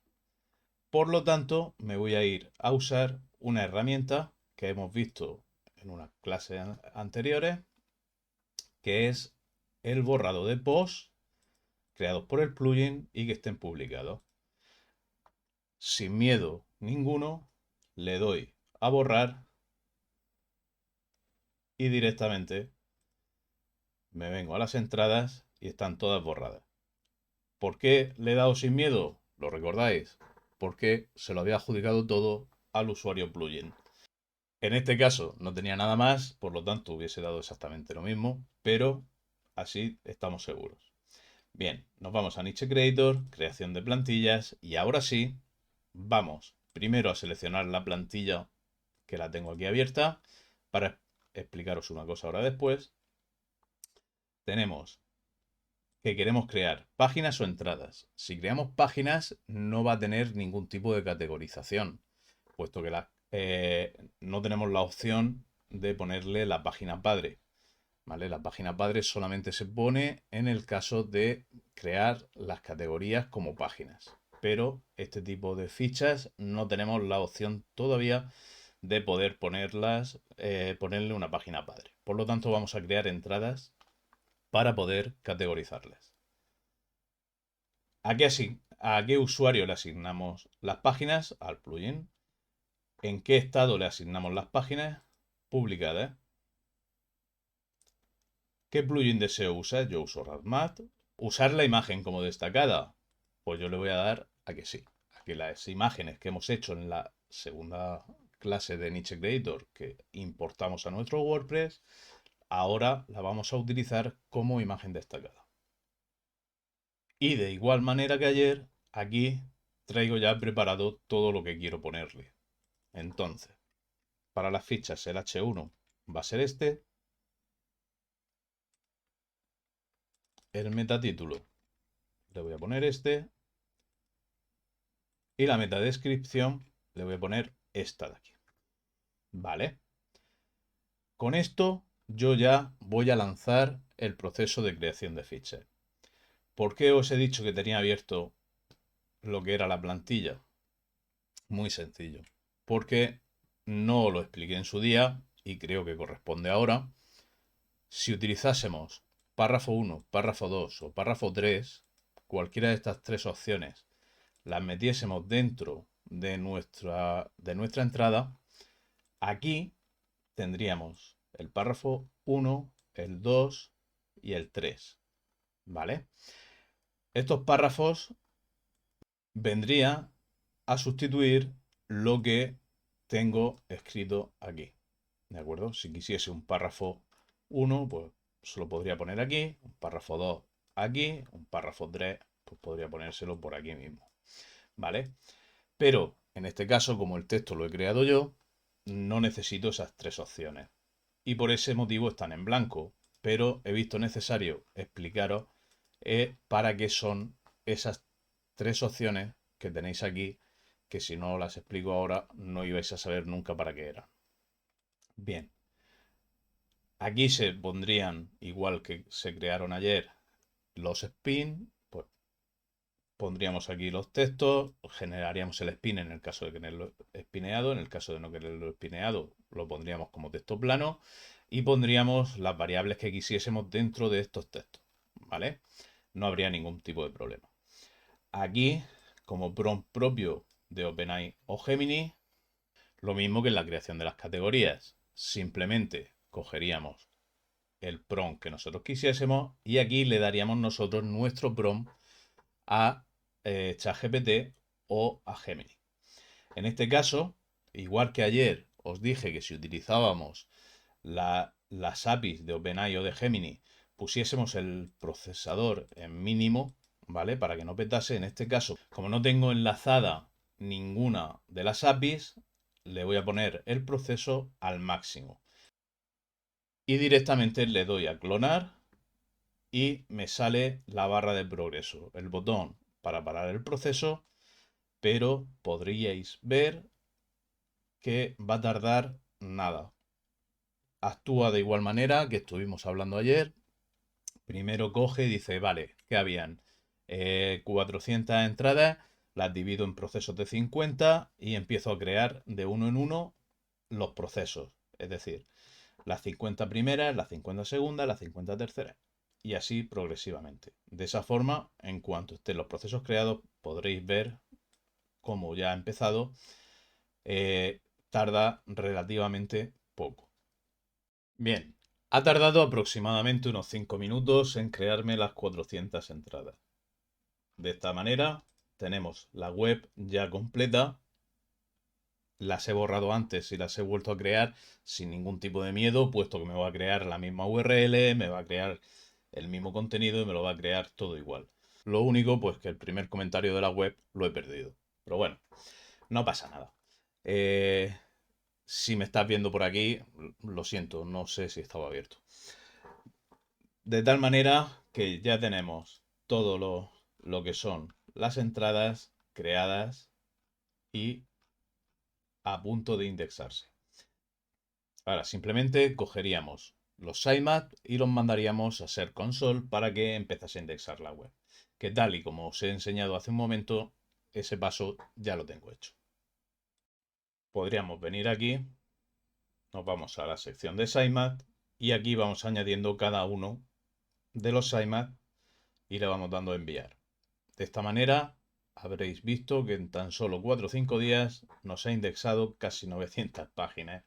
[SPEAKER 2] Por lo tanto, me voy a ir a usar una herramienta que hemos visto en unas clases anteriores, que es el borrado de posts creados por el plugin y que estén publicados. Sin miedo ninguno, le doy a borrar y directamente me vengo a las entradas y están todas borradas. ¿Por qué le he dado sin miedo? ¿Lo recordáis? porque se lo había adjudicado todo al usuario plugin. En este caso no tenía nada más, por lo tanto hubiese dado exactamente lo mismo, pero así estamos seguros. Bien, nos vamos a Niche Creator, creación de plantillas y ahora sí, vamos primero a seleccionar la plantilla que la tengo aquí abierta para explicaros una cosa ahora después. Tenemos que queremos crear páginas o entradas. Si creamos páginas no va a tener ningún tipo de categorización, puesto que no tenemos la opción de ponerle la página padre. ¿Vale? La página padre solamente se pone en el caso de crear las categorías como páginas. Pero este tipo de fichas no tenemos la opción todavía de poder ponerle una página padre. Por lo tanto, vamos a crear entradas para poder categorizarlas. ¿A qué usuario le asignamos las páginas? Al plugin. ¿En qué estado le asignamos las páginas? Publicadas. ¿Qué plugin deseo usar? Yo uso RadMat. ¿Usar la imagen como destacada? Pues yo le voy a dar a que sí. A que las imágenes que hemos hecho en la segunda clase de Niche Creator que importamos a nuestro WordPress, ahora la vamos a utilizar como imagen destacada. Y de igual manera que ayer, aquí traigo ya preparado todo lo que quiero ponerle. Entonces, para las fichas el H1 va a ser este. El metatítulo le voy a poner este. Y la metadescripción le voy a poner esta de aquí. Vale. Con esto yo ya voy a lanzar el proceso de creación de fichas. ¿Por qué os he dicho que tenía abierto lo que era la plantilla? Muy sencillo. Porque no lo expliqué en su día y creo que corresponde ahora. Si utilizásemos párrafo 1, párrafo 2 o párrafo 3, cualquiera de estas tres opciones, las metiésemos dentro de nuestra entrada, aquí tendríamos el párrafo 1, el 2 y el 3. ¿Vale? Estos párrafos vendrían a sustituir lo que tengo escrito aquí. ¿De acuerdo? Si quisiese un párrafo 1, pues se lo podría poner aquí, un párrafo 2 aquí, un párrafo 3, pues podría ponérselo por aquí mismo. ¿Vale? Pero en este caso, como el texto lo he creado yo, no necesito esas tres opciones. Y por ese motivo están en blanco. Pero he visto necesario explicaros para qué son esas tres opciones que tenéis aquí, que si no las explico ahora no ibais a saber nunca para qué eran. Bien. Aquí se pondrían, igual que se crearon ayer, los spin. Pues pondríamos aquí los textos, generaríamos el spin en el caso de quererlo espineado, en el caso de no quererlo espineado lo pondríamos como texto plano y pondríamos las variables que quisiésemos dentro de estos textos, ¿vale? No habría ningún tipo de problema. Aquí, como prompt propio de OpenAI o Gemini, lo mismo que en la creación de las categorías. Simplemente cogeríamos el prompt que nosotros quisiésemos y aquí le daríamos nosotros nuestro prompt a ChatGPT o a Gemini. En este caso, igual que ayer os dije que si utilizábamos las APIs de OpenAI o de Gemini, pusiésemos el procesador en mínimo, ¿vale? Para que no petase. En este caso, como no tengo enlazada ninguna de las APIs, le voy a poner el proceso al máximo. Y directamente le doy a clonar y me sale la barra de progreso, el botón para parar el proceso, pero podríais ver que va a tardar nada. Actúa de igual manera que estuvimos hablando ayer. Primero coge y dice, vale, que habían 400 entradas, las divido en procesos de 50 y empiezo a crear de uno en uno los procesos. Es decir, las 50 primeras, las 50 segundas, las 50 terceras. Y así progresivamente. De esa forma, en cuanto estén los procesos creados, podréis ver cómo ya ha empezado. Tarda relativamente poco. Bien, ha tardado aproximadamente unos 5 minutos en crearme las 400 entradas. De esta manera tenemos la web ya completa. Las he borrado antes y las he vuelto a crear sin ningún tipo de miedo, puesto que me va a crear la misma URL, me va a crear el mismo contenido y me lo va a crear todo igual. Lo único, pues que el primer comentario de la web lo he perdido. Pero bueno, no pasa nada. Si me estás viendo por aquí, lo siento, no sé si estaba abierto. De tal manera que ya tenemos todo lo que son las entradas creadas y a punto de indexarse. Ahora, simplemente cogeríamos los sitemap y los mandaríamos a Search Console para que empezase a indexar la web. Que tal y como os he enseñado hace un momento, ese paso ya lo tengo hecho. Podríamos venir aquí, nos vamos a la sección de sitemap y aquí vamos añadiendo cada uno de los sitemap y le vamos dando a enviar. De esta manera habréis visto que en tan solo 4 o 5 días nos ha indexado casi 900 páginas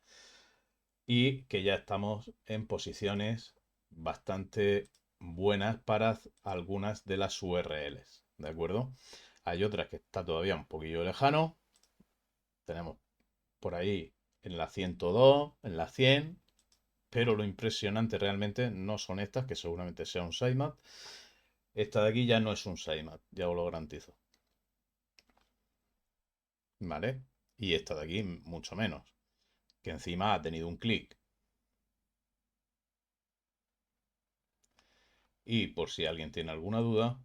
[SPEAKER 2] y que ya estamos en posiciones bastante buenas para algunas de las URLs, ¿de acuerdo? Hay otras que está todavía un poquillo lejano. Tenemos por ahí en la 102, en la 100, pero lo impresionante realmente no son estas, que seguramente sea un sitemap. Esta de aquí ya no es un sitemap, ya os lo garantizo. ¿Vale? Y esta de aquí mucho menos, que encima ha tenido un clic. Y por si alguien tiene alguna duda,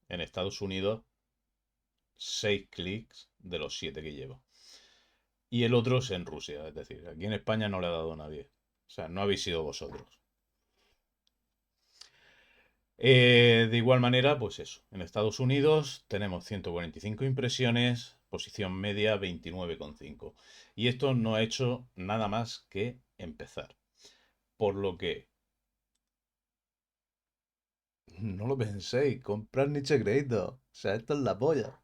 [SPEAKER 2] en Estados Unidos 6 clics de los 7 que lleva. Y el otro es en Rusia, es decir, aquí en España no le ha dado a nadie. O sea, no habéis sido vosotros. De igual manera, pues eso, en Estados Unidos tenemos 145 impresiones, posición media 29,5. Y esto no ha hecho nada más que empezar. Por lo que no lo penséis, comprar Niche Creator. O sea, esto es la polla.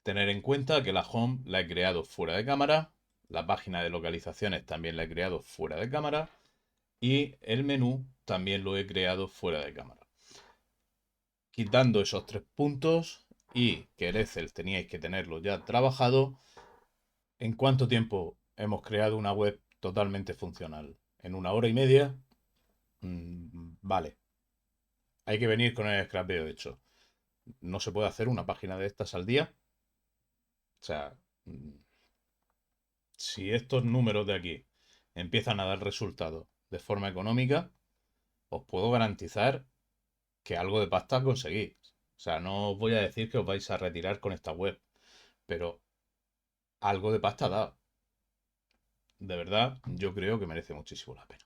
[SPEAKER 2] Tener en cuenta que la home la he creado fuera de cámara, la página de localizaciones también la he creado fuera de cámara y el menú también lo he creado fuera de cámara. Quitando esos 3 puntos y que el Excel teníais que tenerlo ya trabajado, ¿en cuánto tiempo hemos creado una web totalmente funcional? ¿En 1 hora y media? Vale. Hay que venir con el scrapeo hecho. ¿No se puede hacer una página de estas al día? O sea, si estos números de aquí empiezan a dar resultados de forma económica, os puedo garantizar que algo de pasta conseguís. O sea, no os voy a decir que os vais a retirar con esta web, pero algo de pasta da. De verdad, yo creo que merece muchísimo la pena.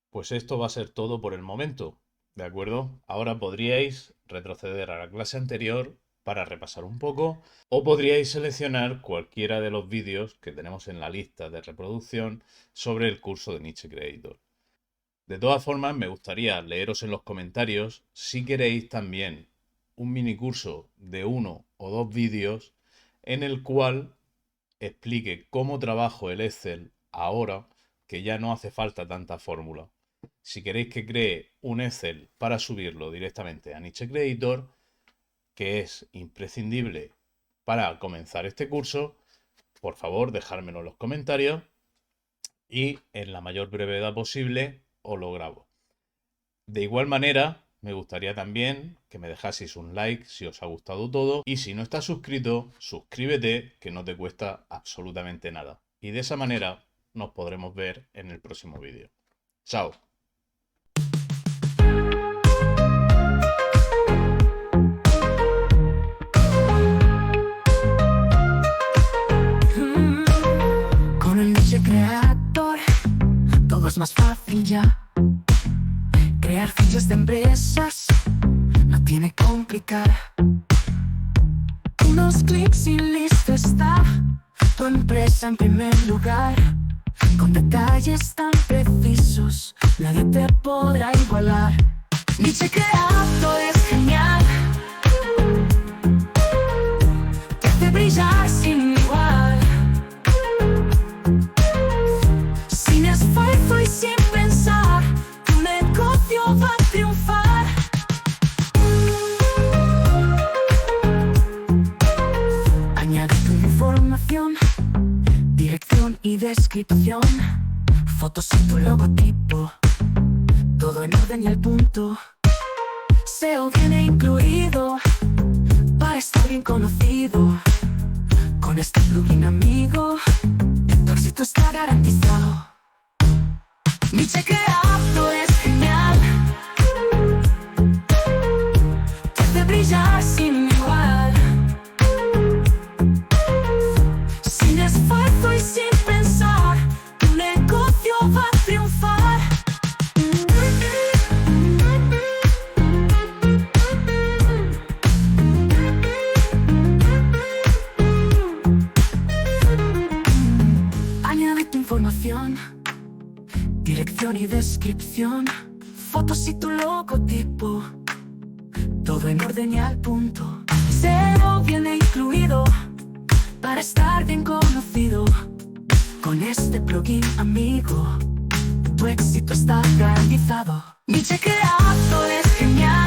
[SPEAKER 2] Pues esto va a ser todo por el momento, ¿de acuerdo? Ahora podríais retroceder a la clase anterior para repasar un poco, o podríais seleccionar cualquiera de los vídeos que tenemos en la lista de reproducción sobre el curso de Niche Creator. De todas formas, me gustaría leeros en los comentarios si queréis también un mini curso de 1 o 2 vídeos en el cual explique cómo trabajo el Excel ahora que ya no hace falta tanta fórmula. Si queréis que cree un Excel para subirlo directamente a Niche Creator, que es imprescindible para comenzar este curso, por favor dejármelo en los comentarios y en la mayor brevedad posible os lo grabo. De igual manera, me gustaría también que me dejaseis un like si os ha gustado todo y si no estás suscrito, suscríbete, que no te cuesta absolutamente nada. Y de esa manera nos podremos ver en el próximo vídeo. ¡Chao!
[SPEAKER 4] Con el Niche Creator todo es más fácil ya. Crear fichas de empresas no tiene que complicar. Unos clics y listo está tu empresa en primer lugar. Con detalles tan precisos, nadie te podrá igualar. Niche Creator es genial, te hace brillar sin igual. Sin esfuerzo y sin pensar, tu negocio va a triunfar. descripción, fotos y tu logotipo, todo en orden y al punto. SEO viene incluido para estar bien conocido. Con este plugin, amigo, tu éxito está garantizado. Niche Creator es genial, te hace brillar sin igual, sin esfuerzo y sin pensar, tu negocio va a triunfar. Añade tu información, dirección y descripción, fotos y tu logotipo, todo en orden y al punto. SEO viene incluido para estar bien conocido. Con este plugin, amigo, tu éxito está garantizado. Niche Creator es genial,